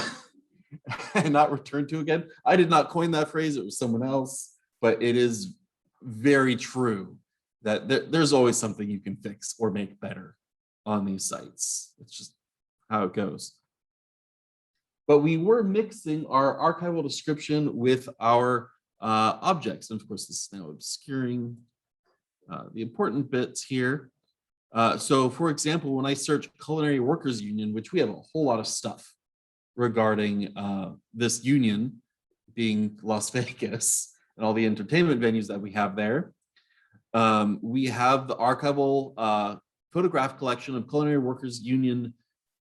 not returned to again. I did not coin that phrase, it was someone else, but it is very true that there's always something you can fix or make better on these sites. It's just how it goes. But we were mixing our archival description with our objects. And of course, this is now obscuring the important bits here. So for example, when I search Culinary Workers Union, which we have a whole lot of stuff regarding this union being Las Vegas and all the entertainment venues that we have there, we have the archival photograph collection of Culinary Workers Union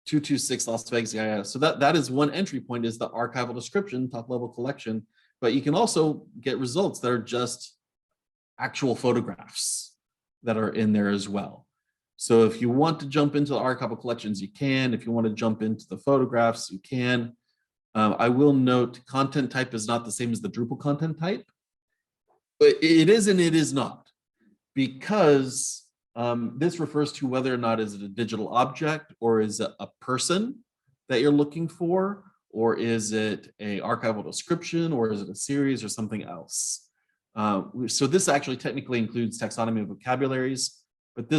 226 Las Vegas. Yeah. So that is one entry point, is the archival description, top level collection. But you can also get results that are just actual photographs that are in there as well. So if you want to jump into the archival collections, you can. If you want to jump into the photographs, you can. I will note content type is not the same as the Drupal content type, but it is and it is not, because this refers to whether or not is it a digital object, or is it a person that you're looking for, or is it a archival description, or is it a series or something else. So this actually technically includes taxonomy of vocabularies, but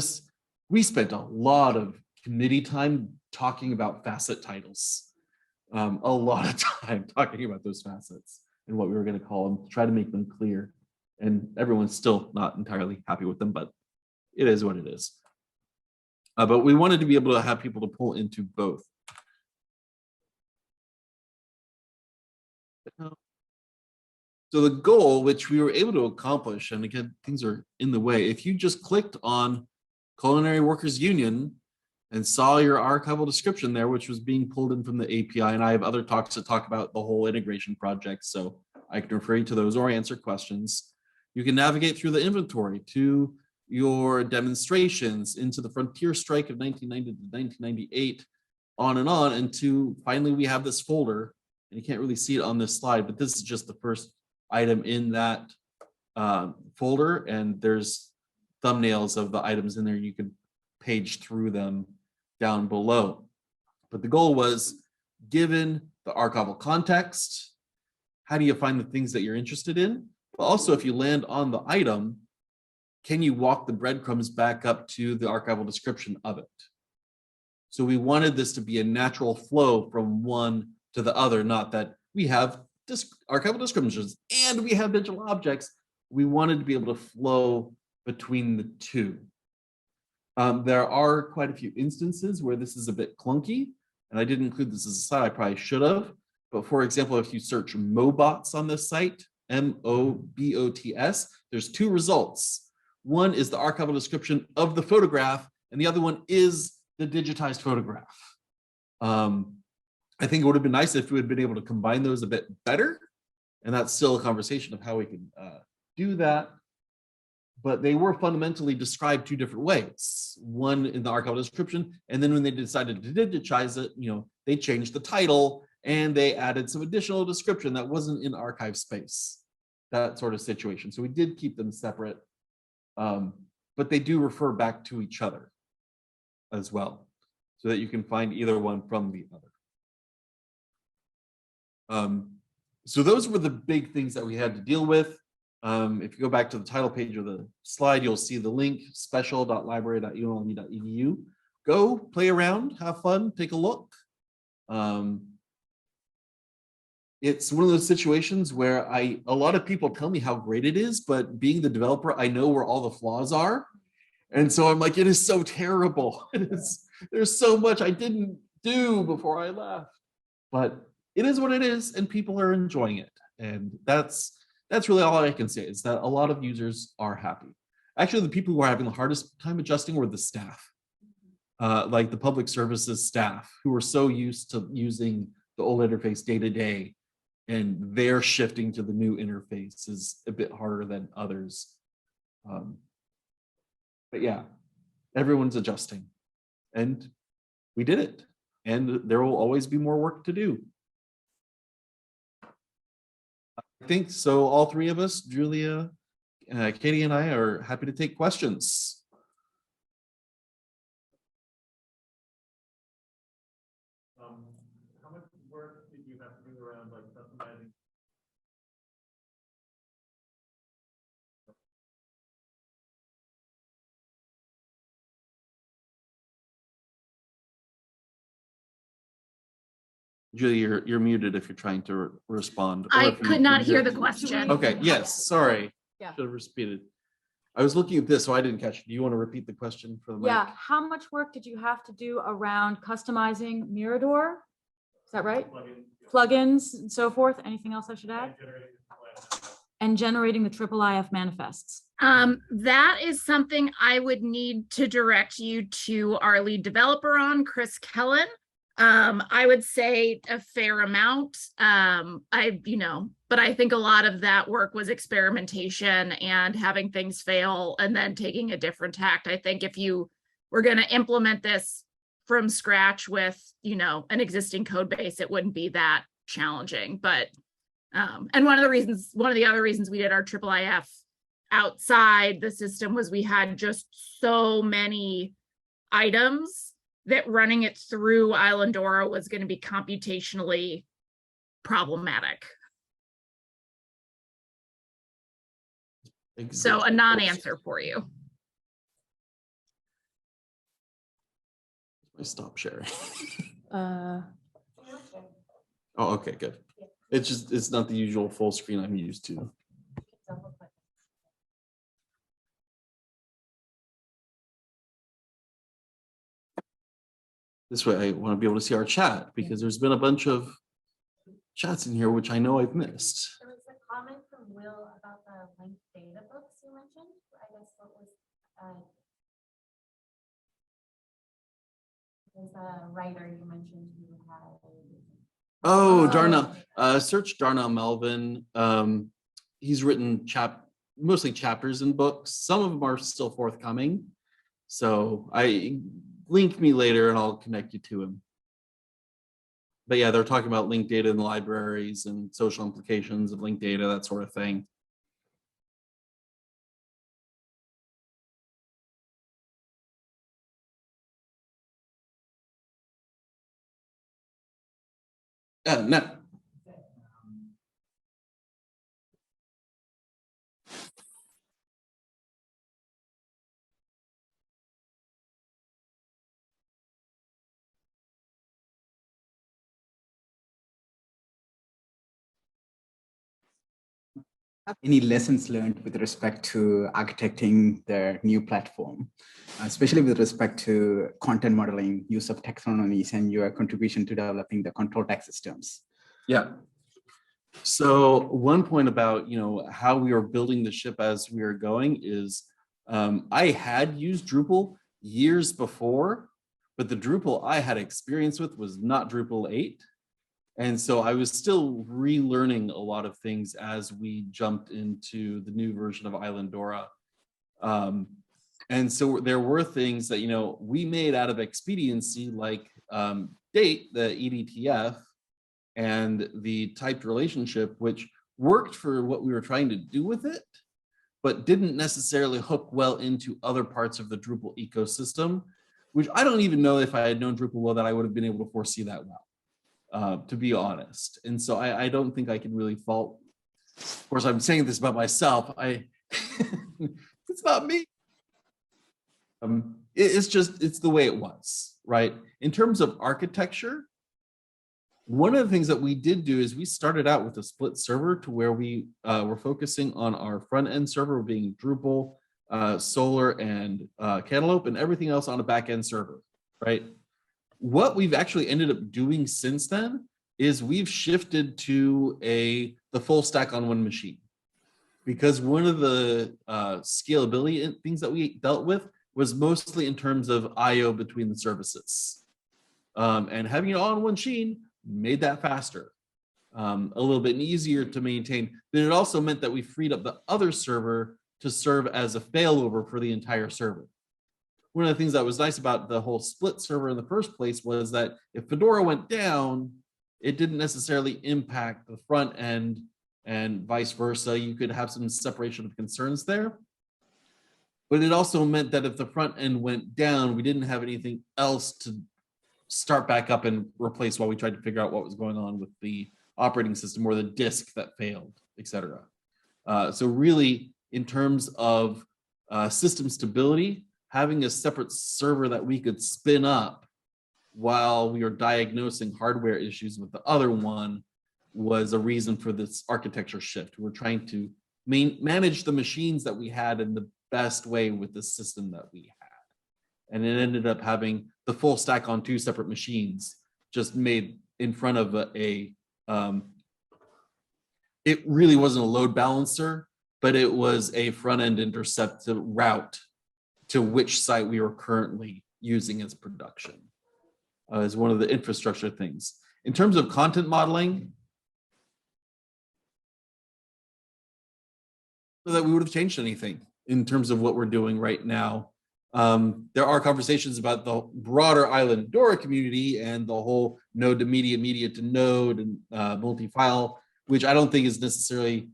we spent a lot of committee time talking about facet titles. A lot of time talking about those facets and what we were going to call them, to try to make them clear. And everyone's still not entirely happy with them, but it is what it is. But we wanted to be able to have people to pull into both. So the goal, which we were able to accomplish, and again, things are in the way. If you just clicked on Culinary Workers Union and saw your archival description there, which was being pulled in from the API, and I have other talks that talk about the whole integration project, so I can refer you to those or answer questions. You can navigate through the inventory to your demonstrations, into the frontier strike of 1990 to 1998, on and on, until finally we have this folder, and you can't really see it on this slide, but this is just the first item in that folder, and there's thumbnails of the items in there. You can page through them down below. But the goal was, given the archival context, how do you find the things that you're interested in? But also, if you land on the item, can you walk the breadcrumbs back up to the archival description of it? So we wanted this to be a natural flow from one to the other, not that we have archival descriptions and we have digital objects. We wanted to be able to flow between the two. There are quite a few instances where this is a bit clunky, and I didn't include this as a slide. I probably should have. But for example, if you search Mobots on this site, MOBOTS, there's two results. One is the archival description of the photograph, and the other one is the digitized photograph. I think it would have been nice if we had been able to combine those a bit better, and that's still a conversation of how we can do that. But they were fundamentally described two different ways. One in the archival description, and then when they decided to digitize it, they changed the title and they added some additional description that wasn't in archive space. That sort of situation. So we did keep them separate, but they do refer back to each other as well, so that you can find either one from the other. So those were the big things that we had to deal with. If you go back to the title page of the slide, you'll see the link, special.library.unlv.edu. Go play around, have fun, take a look. It's one of those situations where a lot of people tell me how great it is, but being the developer, I know where all the flaws are. And so I'm like, it is so terrible. There's so much I didn't do before I left. But it is what it is, and people are enjoying it. And that's really all I can say, is that a lot of users are happy. Actually, the people who are having the hardest time adjusting were the staff, like the public services staff, who were so used to using the old interface day to day, and they're shifting to the new interface is a bit harder than others. But yeah, everyone's adjusting, and we did it. And there will always be more work to do. I think so. All three of us, Julia, Katie, and I, are happy to take questions. How much work did you have to do around like customizing? Julia, you're muted if you're trying to respond. I could not hear the question. Okay, yes, sorry. Yeah. Should have repeated. I was looking at this, so I didn't catch it. Do you want to repeat the question for the mic? Yeah, how much work did you have to do around customizing Mirador? Is that right? Plugins and so forth. Anything else I should add? And generating the IIIF manifests. That is something I would need to direct you to our lead developer on, Chris Kellen. I would say a fair amount. But I think a lot of that work was experimentation and having things fail and then taking a different tact. I think if you were going to implement this from scratch with, an existing code base, it wouldn't be that challenging. But, and one of the other reasons we did our IIIF outside the system was we had just so many items that running it through Islandora was going to be computationally problematic. So a non-answer for you. I stop sharing. Uh, Oh, okay, good. It's not the usual full screen I'm used to. This way I want to be able to see our chat because there's been a bunch of chats in here which I know I've missed. There was a comment from Will about the linked data books you mentioned. I guess what was there's a writer you mentioned who had. Oh, Darnell, search Darnell Melvin. He's written mostly chapters in books. Some of them are still forthcoming. So link me later and I'll connect you to him. But yeah, they're talking about linked data in the libraries and social implications of linked data, that sort of thing. No. Any lessons learned with respect to architecting the new platform, especially with respect to content modeling, use of taxonomies, and your contribution to developing the control tag systems? Yeah. So one point about how we were building the ship as we were going is I had used Drupal years before, but the Drupal I had experience with was not Drupal 8. And so I was still relearning a lot of things as we jumped into the new version of Islandora. And so there were things that, we made out of expediency, like date, the EDTF, and the typed relationship, which worked for what we were trying to do with it, but didn't necessarily hook well into other parts of the Drupal ecosystem, which I don't even know if I had known Drupal well that I would have been able to foresee that well. To be honest. And so I don't think I can really fault. Of course, I'm saying this about myself. It's not me. It's the way it was, right? In terms of architecture, one of the things that we did do is we started out with a split server to where we were focusing on our front end server being Drupal, Solar, and Cantaloupe, and everything else on a back end server, right? What we've actually ended up doing since then is we've shifted to the full stack on one machine, because one of the scalability things that we dealt with was mostly in terms of IO between the services, and having it all on one machine made that faster, a little bit easier to maintain. But it also meant that we freed up the other server to serve as a failover for the entire server. One of the things that was nice about the whole split server in the first place was that if Fedora went down, it didn't necessarily impact the front end and vice versa. You could have some separation of concerns there. But it also meant that if the front end went down, we didn't have anything else to start back up and replace while we tried to figure out what was going on with the operating system or the disk that failed, et cetera. So really, in terms of system stability, having a separate server that we could spin up while we were diagnosing hardware issues with the other one was a reason for this architecture shift. We're trying to manage the machines that we had in the best way with the system that we had. And it ended up having the full stack on two separate machines, just made in front of it really wasn't a load balancer, but it was a front-end intercept route to which site we were currently using as production, as one of the infrastructure things. In terms of content modeling, that we would have changed anything in terms of what we're doing right now. There are conversations about the broader Islandora community and the whole node to media, media to node, and multi-file, which I don't think is necessarily,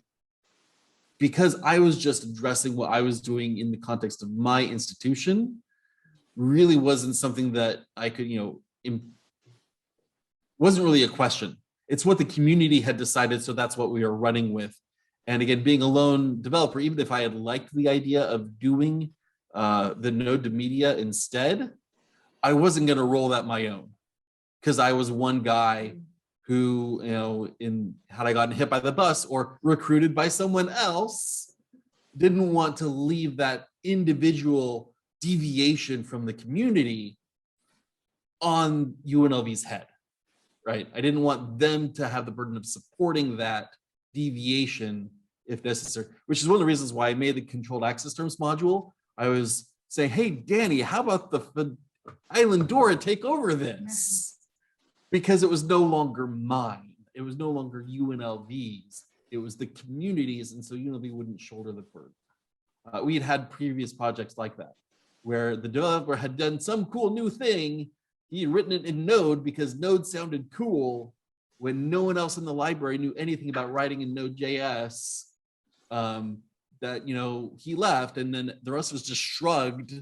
because I was just addressing what I was doing in the context of my institution, really wasn't something that I could, wasn't really a question. It's what the community had decided, so that's what we are running with. And again, being a lone developer, even if I had liked the idea of doing the node to media instead, I wasn't going to roll that my own, because I was one guy who, had I gotten hit by the bus or recruited by someone else, didn't want to leave that individual deviation from the community on UNLV's head, right? I didn't want them to have the burden of supporting that deviation if necessary, which is one of the reasons why I made the controlled access terms module. I was saying, hey, Danny, how about the Islandora take over this? Because it was no longer mine. It was no longer UNLV's. It was the communities, and so UNLV wouldn't shoulder the burden. We had previous projects like that, where the developer had done some cool new thing. He had written it in Node because Node sounded cool when no one else in the library knew anything about writing in Node.js. That he left, and then the rest of us just shrugged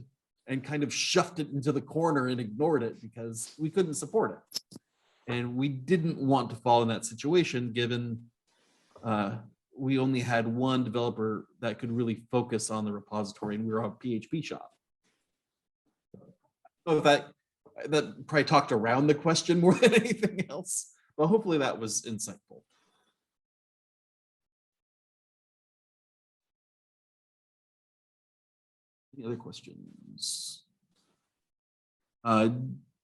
and kind of shoved it into the corner and ignored it because we couldn't support it. And we didn't want to fall in that situation, given we only had one developer that could really focus on the repository, and we were a PHP shop. So that probably talked around the question more than anything else, but hopefully that was insightful. Any other questions?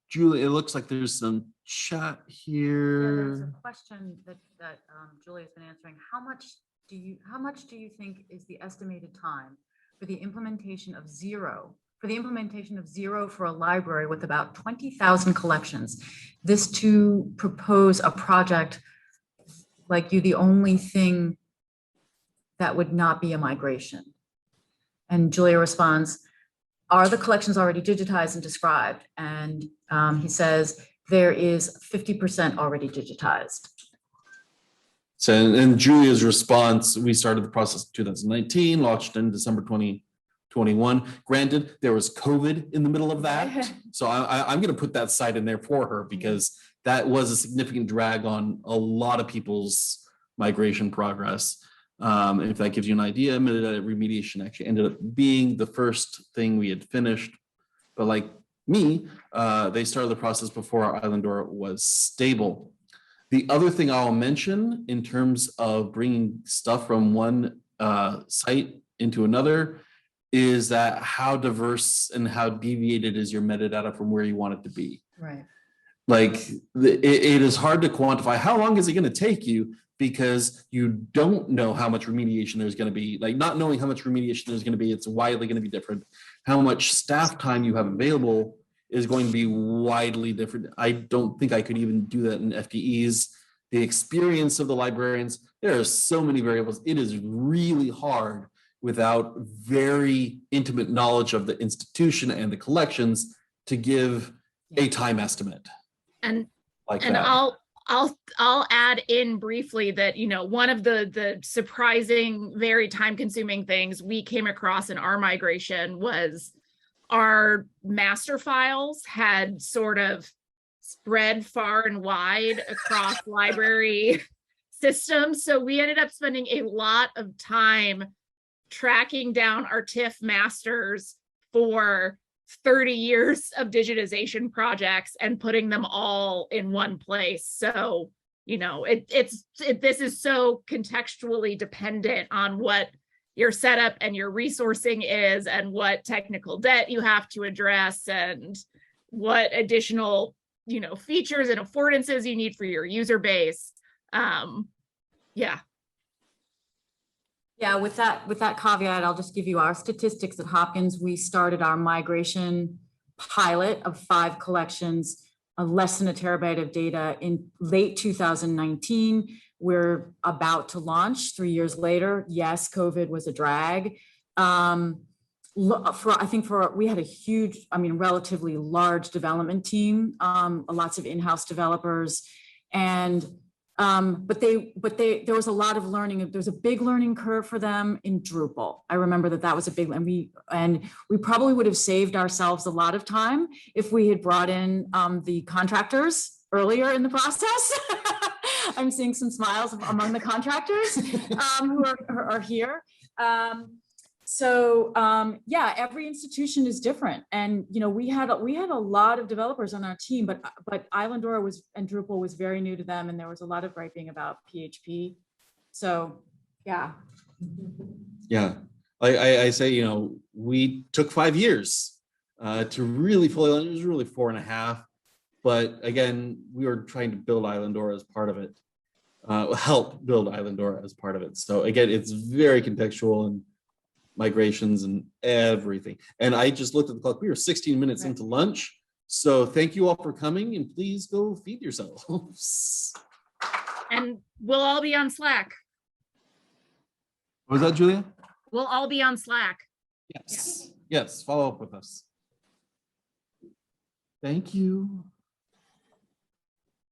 Julie, it looks like there's some chat There's here. a question that Julia's been answering. How much do you think is the estimated time for the implementation of zero for a library with about 20,000 collections? This to propose a project like you, the only thing that would not be a migration. And Julia responds, are the collections already digitized and described? And he says, there is 50% already digitized. So, and Julia's response, we started the process in 2019, launched in December 2021. Granted, there was COVID in the middle of that. So I'm going to put that side in there for her, because that was a significant drag on a lot of people's migration progress. If that gives you an idea, Metadata remediation actually ended up being the first thing we had finished. But like me, they started the process before our Islandora was stable. The other thing I'll mention in terms of bringing stuff from one site into another is that how diverse and how deviated is your metadata from where you want it to be. Right. Like it is hard to quantify how long is it going to take you, because you don't know how much remediation there's going to be. Like not knowing how much remediation there's going to be, it's widely going to be different. How much staff time you have available is going to be widely different. I don't think I could even do that in FTEs. The experience of the librarians, there are so many variables. It is really hard without very intimate knowledge of the institution and the collections to give a time estimate. And like and that. I'll add in briefly that, one of the surprising, very time-consuming things we came across in our migration was our master files had sort of spread far and wide across library systems. So we ended up spending a lot of time tracking down our TIFF masters for 30 years of digitization projects and putting them all in one place. So, this is so contextually dependent on what your setup and your resourcing is, and what technical debt you have to address, and what additional, features and affordances you need for your user base. Yeah. Yeah, with that caveat, I'll just give you our statistics at Hopkins. We started our migration pilot of 5 collections, less than a terabyte of data in late 2019. We're about to launch 3 years later. Yes, COVID was a drag. We had a huge, relatively large development team, lots of in-house developers, and but there was a lot of learning. There was a big learning curve for them in Drupal. I remember that was a big, and we probably would have saved ourselves a lot of time if we had brought in the contractors earlier in the process. I'm seeing some smiles among the contractors who are here. Yeah, every institution is different. And, you know, we had a lot of developers on our team, but Islandora and Drupal was very new to them. And there was a lot of griping about PHP. So, yeah. Yeah, I say, you know, we took 5 years to really fully, it was really 4.5. But again, we were trying to build Islandora as part of it, help build Islandora as part of it. So again, it's very contextual and migrations and everything. And I just looked at the clock. We were 16 minutes into lunch. So thank you all for coming, and please go feed yourselves. And we'll all be on Slack. What was that, Julia? We'll all be on Slack. Yes. Yes. Follow up with us. Thank you.